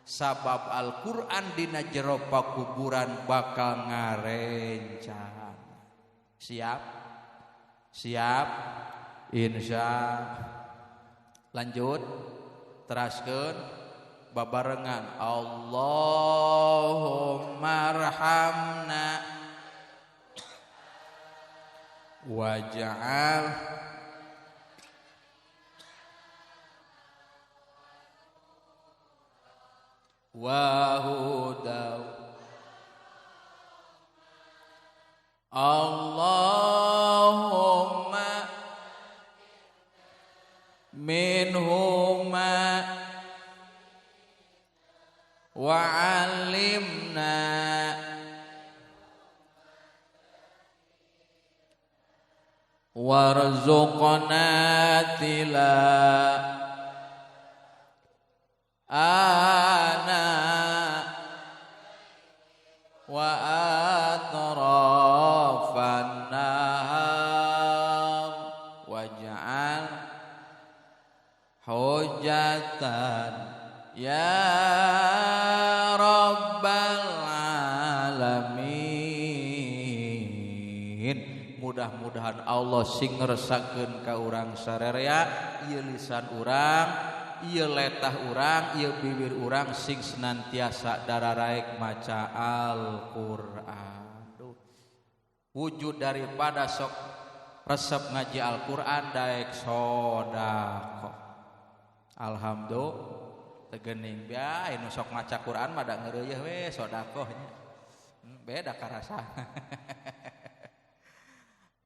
Sabab Al-Quran dina jero pakuburan bakal ngarencang. Siap? Siap? Insya. Lanjut. Teraskeun babarengan. Allahumma arhamna waj'al wa hudaw Allahumma minhuma wa 'allimna warzuqna ana wa atrafan nahar waj'al hujatan ya rabbal alamin. Mudah-mudahan Allah sing ngresakeun ka urang sarerea ieu lisan urang, ieu letah urang, ieu bibir urang sing senantiasa dararaek maca Al-Qur'an. Wujud daripada sok resep ngaji Al-Qur'an daek sodaqah. Alhamdulillah tegening bae anu sok maca Qur'an mah da ngeureuyeuh we sodaqah nya. Beda karasana.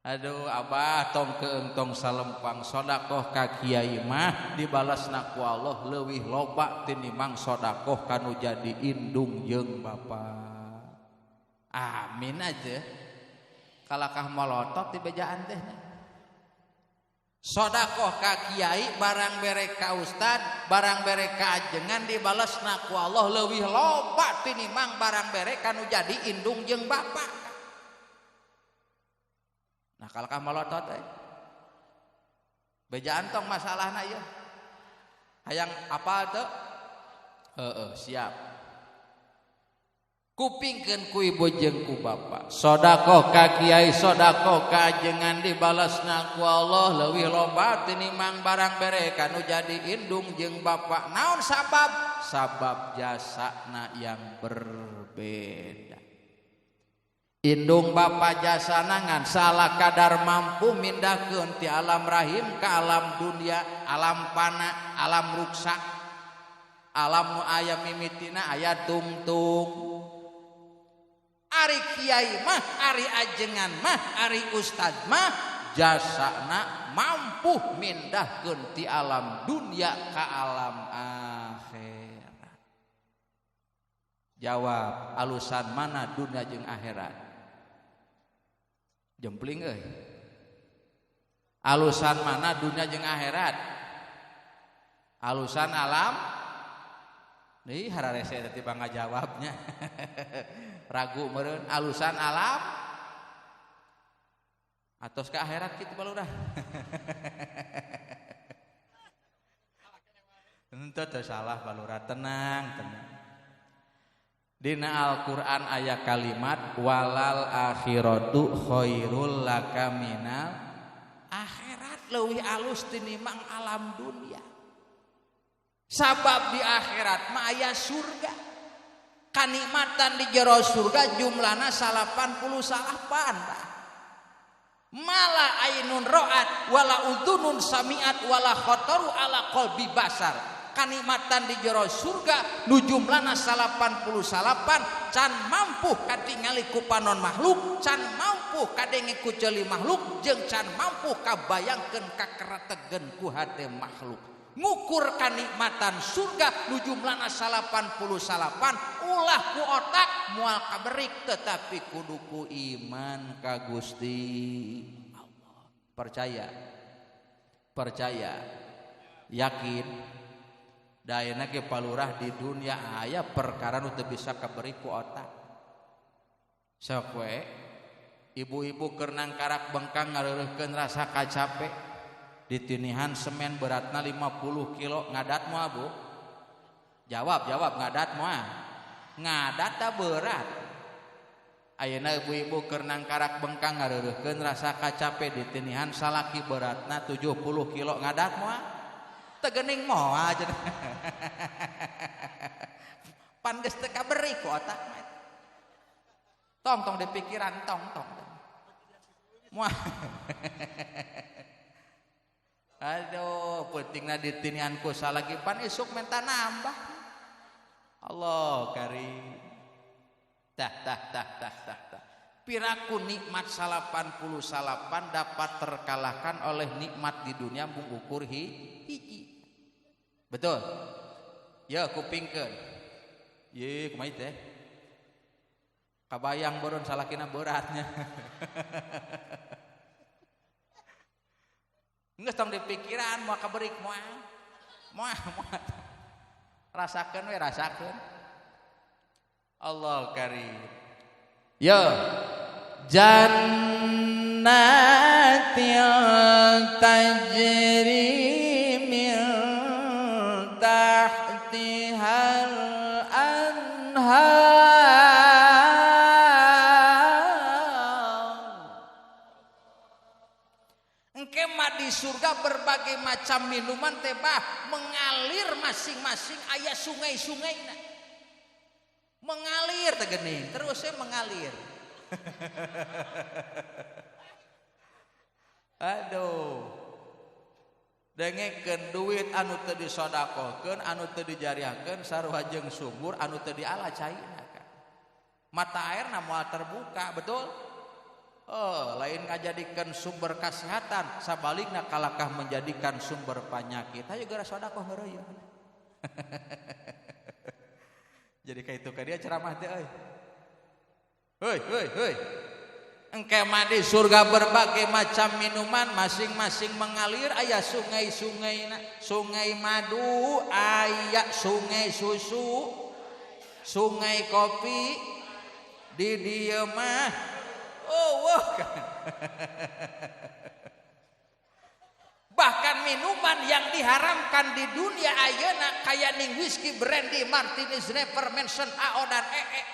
Aduh abah tong keung tong salempang sodaqah ka kiai mah dibalasna ku Allah leuwih loba tinimbang sodaqah kanu jadi indung jeung bapak. Amin aja. Kalakah molotot di bejaan teh. Sodaqah ka kiai barang bere ka ustad barang bere ka ajengan dibalasna ku Allah leuwih loba tinimbang barang bere kanu jadi indung jeung bapak. Nah kalau kamu melotot bejaan tong masalahna ieu hayang apal teu siap kupingkeun ku ibu jeung ku bapa sodaqah ka kiai sodaqah ka ajengan dibalasna ku Allah leuwih loba tinimbang barang bere kanu jadi indung jeung bapa. Naon sabab? Sabab jasana yang berbeda. Indung bapa jasana ngan salah kadar mampu mindahkeun ti alam rahim ka alam dunia, alam pana, alam ruksa, alam nu aya mimitina aya tungtung. Ari kiai mah, ari ajengan mah, ari ustad mah jasana mampu mindahkeun ti alam dunia ka alam akhirat. Jawab, alusan mana dunia jeung akhirat? Jempling euy. Alusan mana dunia jeung akhirat? Alusan alam. Nih hararese teh tiba ngajawabnya. Ragu meureun alusan alam atos ke akhirat kitu balurah. Henteu teu salah balurah, tenang. Dina Al-Quran aya kalimat walal akhiratu khairul laka minal akhirat leuwih alus tinimbang alam dunia. Sabab di akhirat mah aya surga. Kanikmatan di jero surga jumlahna 88. Mala ainun ra'at wala udhunun sami'at wala khataru ala qalbi basar. Kanikmatan di jero surga nu jumlahna 88 can mampu katingali ku panon makhluk, can mampu kadenge ku ceuli makhluk, jeung can mampu kabayangkeun kakarategeun ku hate makhluk. ngukur kanikmatan surga nu jumlahna 88 ulah ku otak moal kaberik tetapi kudu ku iman ka Gusti Allah. Percaya yakin dayana ge palurah di dunia aya perkara nu teu bisa kaberi ku otak. Sok we ibu-ibu keur nang karak bengkang ngareureuhkeun rasa kacape ditinihan semen beratna 50 kilo ngadat moal Bu? Jawab ngadat moal. Ngadat teh berat. Ayeuna ibu-ibu keur nang karak bengkang ngareureuhkeun rasa kacape ditinihan salaki beratna 70 kilo ngadat moal. Teu geuning moal cenah. Pan geus teu kaberi ku otak mah. Tong di pikiran tong. Moal. Aduh, pentingna ditinian ku salagi pan isuk menta nambah. Allah karim. Tah. Piraku nikmat 88 dapat terkalahkan oleh nikmat di dunia mengukur hiji. Betul? Ya kupingkeun. Ye kumaha teh? Kabayang boron salakina beratnya. Nggak tong di pikiran mau kaberik mau rasakan Allah karim ya jannatil tajri min tahtihal anhar di surga berbagai macam minuman tebah mengalir masing-masing aya sungai-sungainya mengalir teh geuning terusnya mengalir. Aduh dengekeun duit anu teu disodakohkeun anu teu dijariahkeun sarua jeung sumur anu teu diala caina kan mata airna moal terbuka betul. Lain ngajadikeun sumber kesehatan sabalikna kalakah menjadikan sumber penyakit. Hayu gara sedekah ngeureuyeuh. Jadi kaitu ka dia ceramah teh euy. Heuy. Engke mah di surga berbagai macam minuman masing-masing mengalir aya sungai-sungaina. Sungai madu, aya sungai susu, sungai kopi. Di dieu mah bahkan minuman yang diharamkan di dunia ayeuna kaya ning whisky, brandy, martinis, never mention AO dan EE.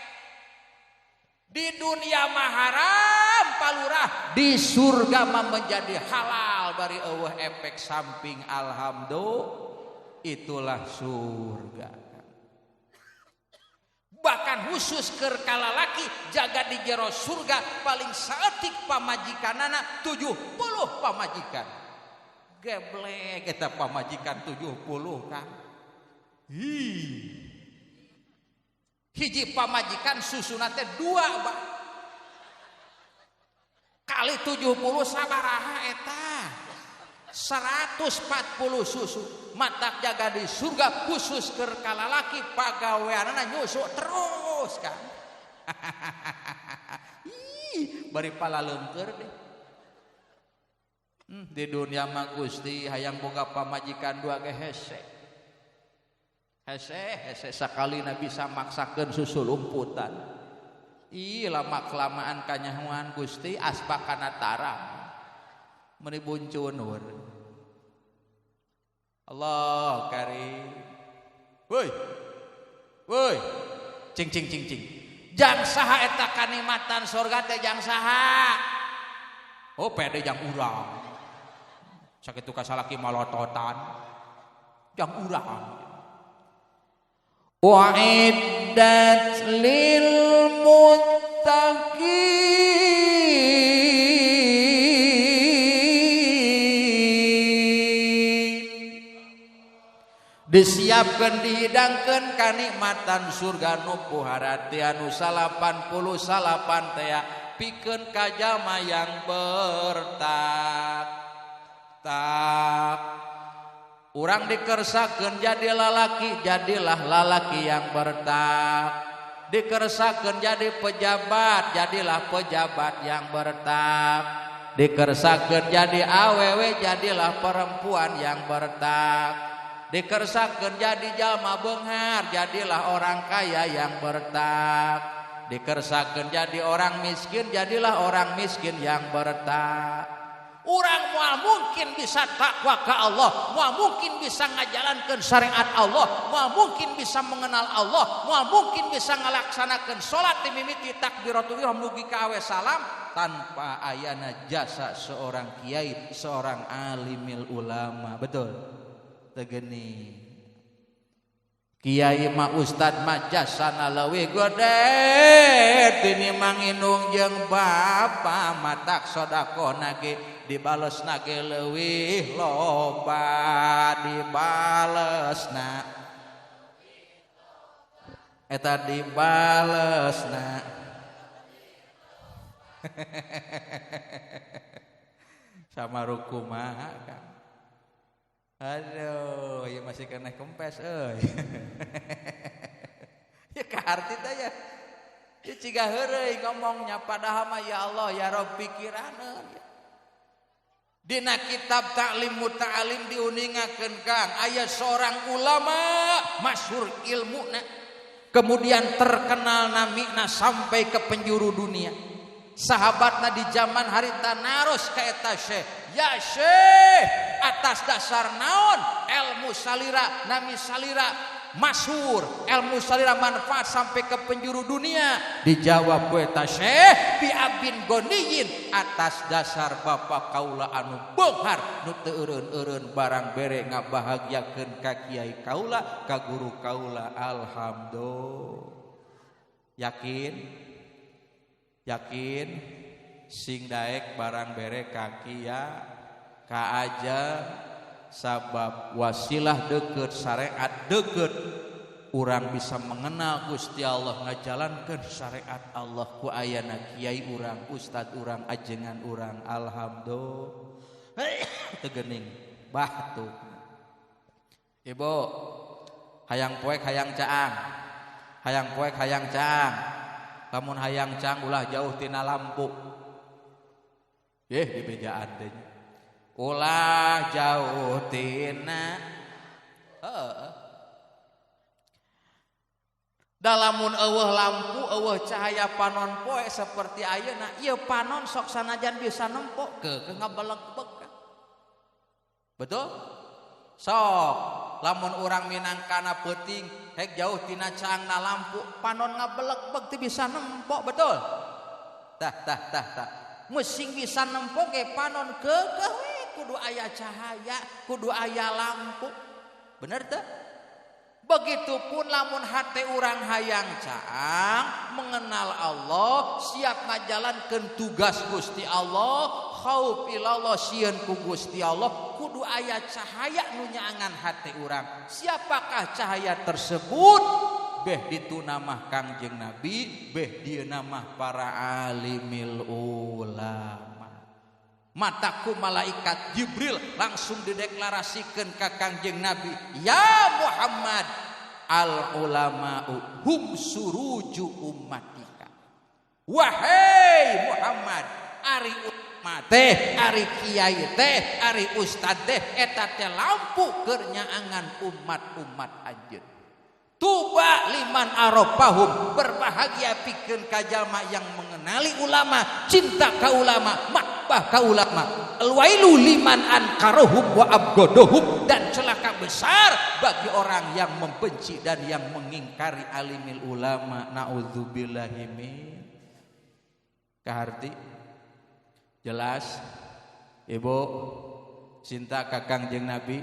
Di dunia mah haram palurah, di surga mah menjadi halal bari eueuh efek samping alhamdulillah itulah surga. Bahkan khusus keur kalalaki jaga di jero surga paling saeutik pamajikanana 70 pamajikan. Geblek eta pamajikan 70 kan. Hiji pamajikan susuna teh 2 Pak. Kali 70 sabaraha eta? 140 susu. Matak jaga di surga khusus keur kalalaki pagaweanana nyusu terus kan. Bari palaleungkeur deh. Di dunia mah Gusti hayang boga pamajikan 2 ge hese. Hese sakalina bisa maksakeun susu lumputan. Lama kelamaan kanyahoan Gusti asbakana tarang. Meuni buncunur. Allah karim. Woi. Cing. Jang saha eta kanikmatan surga teh jang saha? Oh pede jang urang. Sakitu kasalaki malototan. Jang urang. Wa'iddat lil muttaqin. Disiapkeun dihidangkeun kanikmatan surga nu puharati anu 88 teh pikeun ka jalma yang bertak Urang dikersakeun jadi lalaki, jadilah lalaki yang bertak. Dikersakeun jadi pejabat, jadilah pejabat yang bertak. Dikersakeun jadi awewe, jadilah perempuan yang bertak. Dikersakeun jadi jalma beunghar, jadilah orang kaya yang bertak. Dikersakeun jadi orang miskin, jadilah orang miskin yang bertak. Urang moal mungkin bisa takwa ke Allah, moal mungkin bisa ngajalankeun syariat Allah, moal mungkin bisa mengenal Allah, moal mungkin bisa ngalaksanakeun salat di mimiti takbiratul ihram mugi ka awe salam tanpa ayana jasa seorang kiai, seorang alimil ulama. Betul teu geuning. Kiai mah ustad mah jasana leuwih gede tini Mang Inung jeung bapa matak sedekahna ge dibalesna ge leuwih loba dibalesna eta dibalesna sama rukumaha kan. Aduh, ya masih kena kempes euy. Ya kaarti teh ya. Ya ciga heureuy ngomongnya padahal mah ya Allah ya Rabb pikiraneun ya. Dina kitab Ta'lim Muta'alim diuningakeun Kang aya seorang ulama masyhur ilmuna kemudian terkenal namina sampai ke penjuru dunia. Sahabatna di zaman harita naros ka eta syekh, ya syekh atas dasar naon ilmu salira nami salira masyhur, ilmu salira manfaat sampai ke penjuru dunia. Dijawab ku eta syekh bi abin goniyin atas dasar bapa kaula anu beunghar nu teu eureun-eureun barang bere ngabahagiakeun ka kiai kaula ka guru kaula. Alhamdulillah. Yakin sing daek barang bere kaki ya ka aja sabab wasilah deukeut syariat deukeut urang bisa mengenal Gusti Allah ngajalankeun syariat Allah ku ayana kiai urang ustad urang ajengan urang. Alhamdulillah. Teu geuning batuk. Ibu hayang poek hayang caang. Hayang poek hayang caang. Lamun hayang cang ulah jauh tina lampu. Di bejaan teh. Ulah jauh tina. Dalamun eueuh lampu, eueuh cahaya panon poe seperti ayeuna, ieu panon sok sanajan bisa nempok ke ngabeleg-beg. Betul? Sok lamun urang minangkana peuting hek jauh tina cangna lampu panon ngabeleg-beg teu bisa nempok. Betul? Tah. Musing bisa nempok ge panon keukeuh we kudu aya cahaya, kudu aya lampu. Bener teu? Begitupun lamun hate urang hayang caang mengenal Allah, siap ngajalankeun tugas Gusti Allah, khauf ilallah sieun ku Gusti Allah, kudu aya cahaya nu nyaangan hate urang. Siapakah cahaya tersebut? Beh dituna mah Kangjeng Nabi, beh dieuna mah para alimil ulama. Mataku malaikat Jibril langsung dideklarasikeun ka Kangjeng Nabi, ya Muhammad, al ulama'u hum suruju ummatika. Wahai Muhammad, ari ulama teh, ari kiai teh, ari ustad teh eta teh lampu keur nyaangan umat-umat anjeun. Tuba liman arafahum, berbahagia pikeun ka jalma yang mengenali ulama, cinta ka ulama, makbah ka ulama. Alwailu liman ankarohum wa abgodohum, dan celaka besar bagi orang yang membenci dan yang mengingkari alimil ulama. Naudzubillahi min. Kaharti jelas Ibu cinta ka Kangjeng Nabi.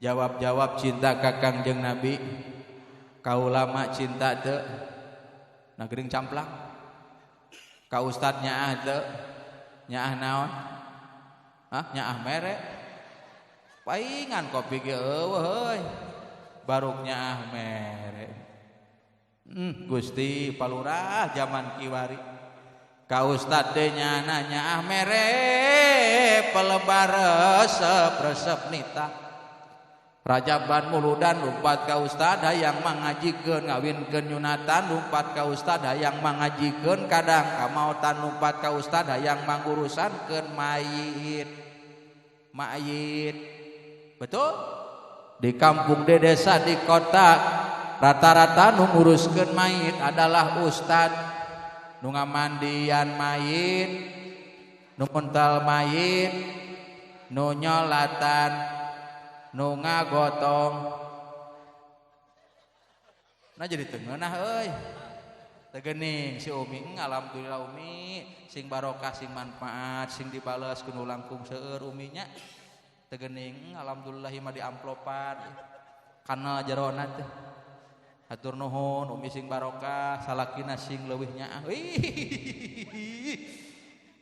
Jawab cinta ka Kangjeng Nabi. Ka ulama cinta teu? Na geuning camplang. Ka ustad nyaah teu? Nyaah naon? Nyaah mere. Paingan kopi ge eueuh heuy. Baruk nyaah mere. Gusti palurah zaman kiwari. Ka ustad teh nyaana nyaah mere pelebar resep-resep nita. Rajaban muludan lumpat ka ustad hayang mangajikeun ngawinkeun nyunatan lumpat ka ustad hayang mangajikeun kadang kamautan lumpat ka ustad hayang mangurusankeun mayit. Betul? Di kampung, di desa, di kota rata-rata nu nguruskeun mayit adalah ustad nu ngamandian mayit, nu muntal mayit, nu nyolatan, nu ngagotong. Nah jadi teungeunah euy. Teu geuning si Umi, alhamdulillah Umi, sing barokah sing manfaat, sing dibales ku langkung seueur Uminya. Teu geuning alhamdulillah mah di amplopan. Kana jerona teh. Hatur nuhun Umi sing barokah, salakina sing leuwih nyaah.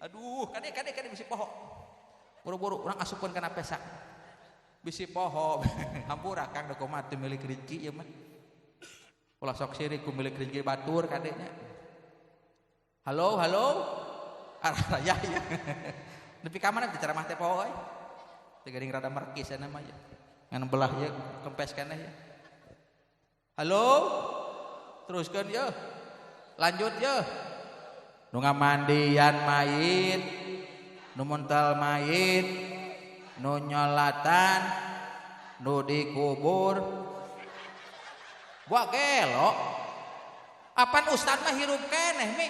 Aduh, kade bisi poho. Buru-buru urang asupkeun kana pesa. Bisi poho. Hampura Kang da kumaha teu milik rezeki ieu mah. Ulah sok sirik ku milik rezeki batur kadenya. Halo. Ya. Nepi ka mana ceramah teh poho euy. Teu geuning rada merkis cenah mah ya. Ngan belah ye kempes kana ya. Halo. Teruskeun ye. Lanjut ye. Nu ngamandian mayit, nu muntal mayit, nu nyolatan, nu dikubur. Gua gelo. Apan ustad mah hirup keneh mi.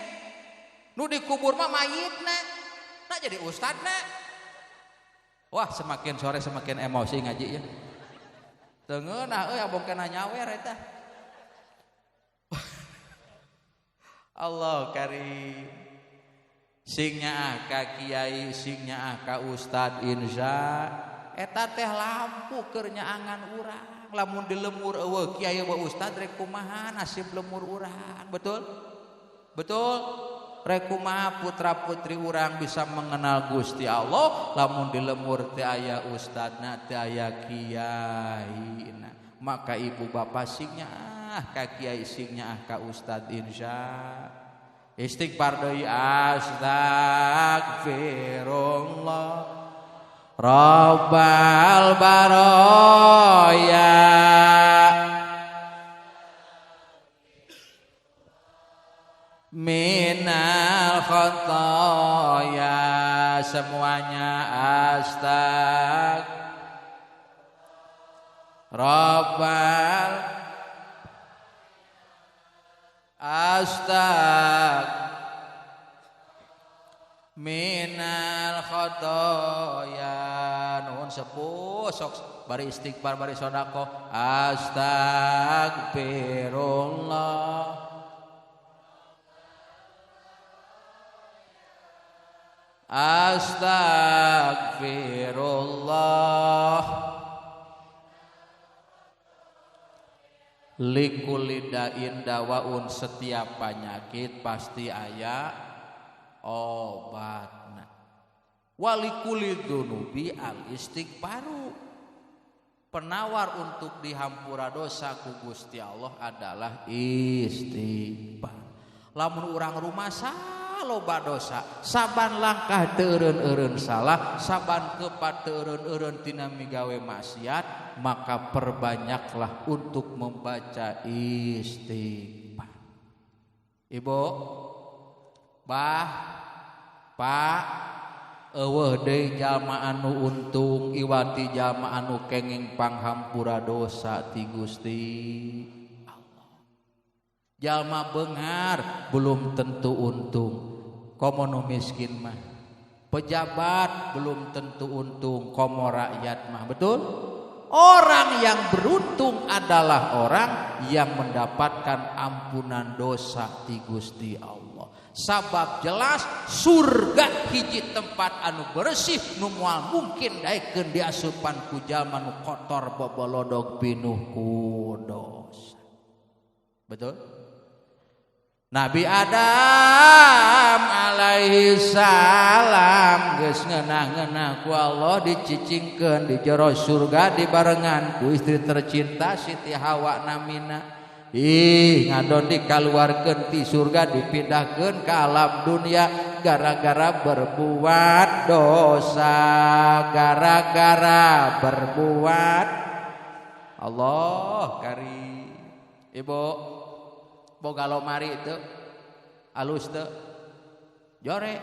Nu dikubur mah mayitna. Nah jadi ustadna. Wah, semakin sore semakin emosi ngaji ya. Teu ngeunah euy abong kana nyawer eta. Allah karim. Sing nyaah ka kiai, sing nyaah ka ustad insya eta teh lampu keur nyaangan urang. Lamun dilemur eueuh kiai eueuh ustad rek kumaha nasib lemur urang. Betul? Rek kumaha putra-putri urang bisa mengenal Gusti Allah lamun dilemur teu aya ustadna, teu aya kiaina. Maka ibu bapak sing nyaah ka kiai, sing nyaah ka ustad insya istighfar deui astagfirullah Rabbal baroya minal khotoya. Semuanya astag Rabbal astag minal khotoya. Nuhun sepuh sok bari istighfar bari sedekah astagfirullah astagfirullah likulidain dawaun. Setiap penyakit pasti aya obatna. Walikulidunubi al istighfaru. Penawar untuk dihampura dosa ku Gusti Allah adalah istighfar. Lamun urang rumasa loba dosa, saban langkah teu eureun-eureun salah, saban kepat teu eureun-eureun tina migawe maksiat, maka perbanyaklah untuk membaca istighfar. Ibu, bah, pak, eueuh deui jalma anu untung, iwati jalma anu kenging panghampura dosa ti Gusti Allah. Jalma beungar belum tentu untung. Komo nu miskin mah, pejabat belum tentu untung, komo rakyat mah. Betul? Orang yang beruntung adalah orang yang mendapatkan ampunan dosa ti Gusti Allah. Sabab jelas surga hiji tempat anu bersih nu moal mungkin daekeun diasupan ku jalma nu kotor bobolodog pinuh ku dosa. Betul? Nabi Adam alaihi salam geus ngeunah-ngeunah ku Allah dicicingkeun di jero surga dibarengan ku istri tercinta Siti Hawa namina. Ngadon dikaluarkeun ti surga dipindahkeun ke alam dunia gara-gara berbuat dosa, gara-gara berbuat Allah karim. Ibu boga lomari itu alus teu jore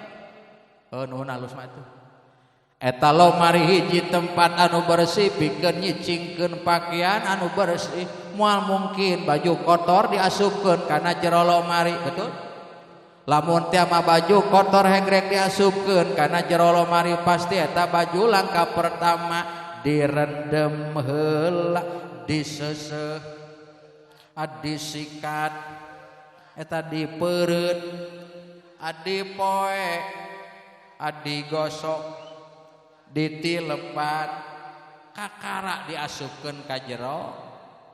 nuhun alus mah teh eta lomari hiji tempat anu bersih pikeun nyicingkeun pakaian anu bersih moal mungkin baju kotor diasupkeun kana jero lomari betul lamun teh mah baju kotor hegrek diasupkeun kana jero lomari pasti eta baju langkah pertama direndam heula diseseuh disikat eta dipeureut dipoe digosok ditilepan kakara diasupkeun ka jero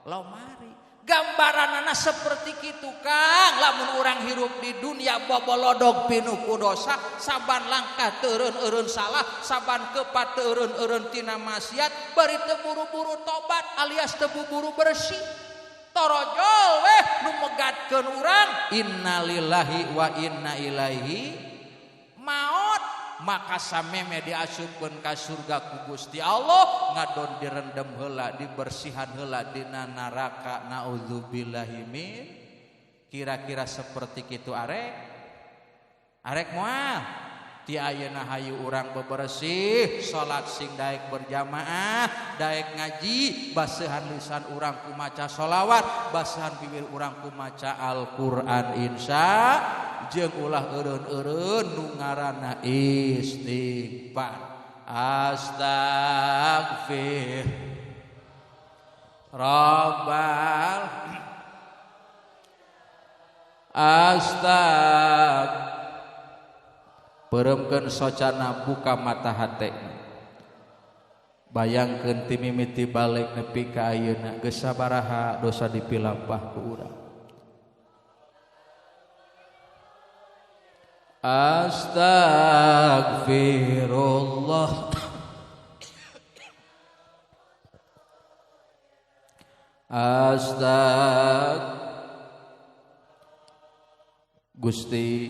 lomari gambaranana seperti kitu Kang lamun urang hirup di dunia bobolodog pinuku dosa saban langkah teu eureun salah saban kepat teu eureun tina maksiat bari teu buru-buru tobat alias teu buru bersih torojol weh nu megatkeun urang innalillahi wa inna ilaihi maut maka sameme diasupkeun ka surga ku Gusti Allah ngadon direndam heula dibersihan heula dina neraka naudzubillahi min kira-kira seperti kitu arek moal ti ayeuna hayu urang bebersih salat sing daek berjamaah daek ngaji basehan lisan urang ku maca sholawat basehan bibir urang ku maca Al-Qur'an insya jeung ulah eureun-eureun nu ngaranna istighfar astagfir rabbal pereumkeun socana buka mata hate bayangkeun ti mimiti balik nepi ka ayeuna geus sabaraha dosa dipilampah ku urang astagfirullah Gusti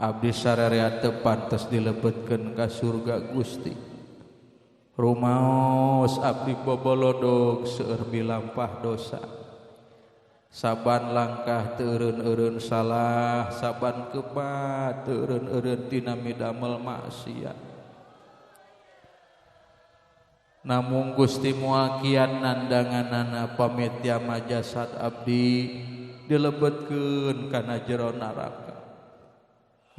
abdi sarerea teu pantes dilebetkeun ka surga Gusti rumaos abdi bobolodog seueur bilampah dosa saban langkah teu eureun-eureun salah saban kepat teu eureun-eureun tina midamel maksiat namung Gusti moal kian nandanganana pamitya majasad abdi dilebetkeun kana jero neraka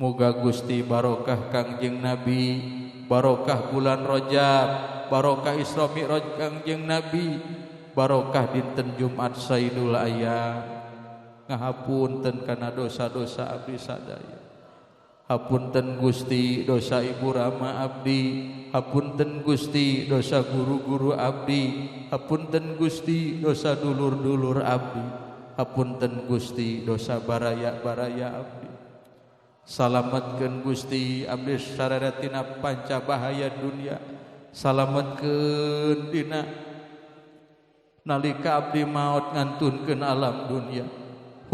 muga Gusti barokah Kangjeng Nabi barokah bulan Rajab barokah Isra Mi'raj Kangjeng Nabi barokah dinten Jumat Saidul Ayam ngahapunten kana dosa-dosa abdi sadaya hapunten Gusti dosa ibu rama abdi hapunten Gusti dosa guru-guru abdi hapunten Gusti dosa dulur-dulur abdi hapunten Gusti dosa baraya-baraya abdi salametkeun Gusti abdi sararea tina panca bahaya dunia salametkeun dina nalika abdi maut ngantunkeun alam dunia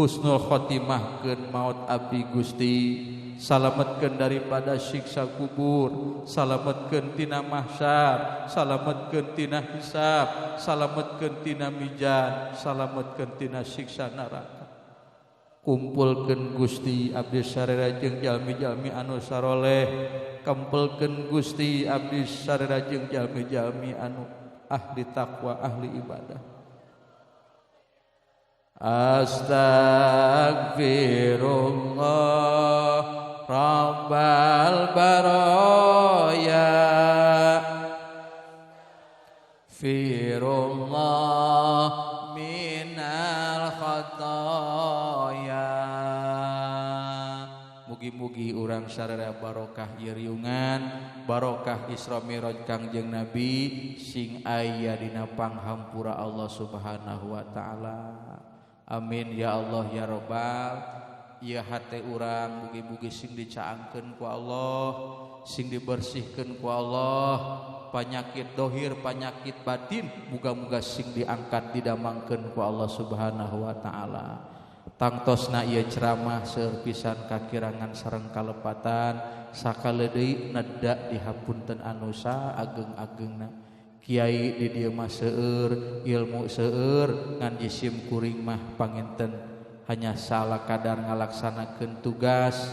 husnul khotimahkeun maut abdi Gusti salametkeun daripada siksa kubur salametkeun tina mahsyar salametkeun tina hisab salametkeun tina mizan salametkeun tina siksa neraka kumpulkeun Gusti abdi sarera jeung jalmi-jalmi anu saroleh kempelkeun Gusti abdi sarera jeung jalmi-jalmi anu ahli takwa ahli ibadah astagfirullah rabbal baraya firullah minal khataya mugi-mugi urang sararea barokah ieu riungan barokah Isra Mi'raj Kangjeng Nabi sing aya dina panghampura Allah Subhanahu wa taala amin ya Allah ya Rabbal ieu hate urang mugi-mugi sing dicaangkeun ku Allah sing dibersihkeun ku Allah panyakit dohir panyakit batin muga-muga sing diangkat didamangkeun ku Allah Subhanahu wa taala tangtosna ieu ceramah seueur pisan kakirangan sareng kalepatan sakali deui nedda dihapunten anu saageng-agengna Kiai di dieu mah seueur, ilmu seueur, ngan jisim kuring mah panginten hanya salah kadar ngalaksanakeun tugas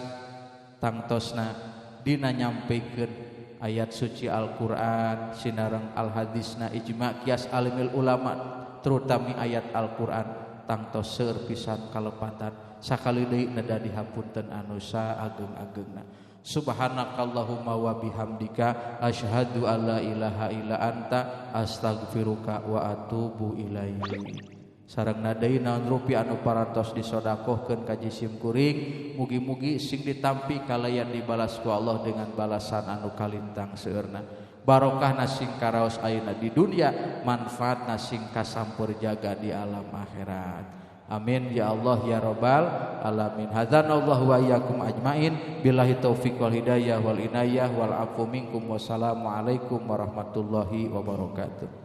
tangtosna dina nyampikeun ayat suci Al-Qur'an, sinareng al-hadisna ijma' qiyas alimil ulama, terutama ayat Al-Qur'an tangtos seueur pisan kalepatan sakali deui nada dihapunten anu saageng-agengna. Subhanakallahumma wa bihamdika asyhadu alla ilaha illa anta astaghfiruka wa atubu ilaik. Sareng nadai naon rupi anu parantos disodakohkeun ka jisim kuring, mugi-mugi sing ditampi kalayan dibalas ku Allah dengan balasan anu kalintang seueurna. Barokahna sing karaos ayeuna di dunia, manfaatna sing kasampur jaga di alam akhirat. Amin ya Allah ya rabbal alamin. Hadzanallahu wa iyyakum ajmain. Billahi taufiq wal hidayah wal inayah wal afu minkum. Wassalamu alaikum warahmatullahi wabarakatuh.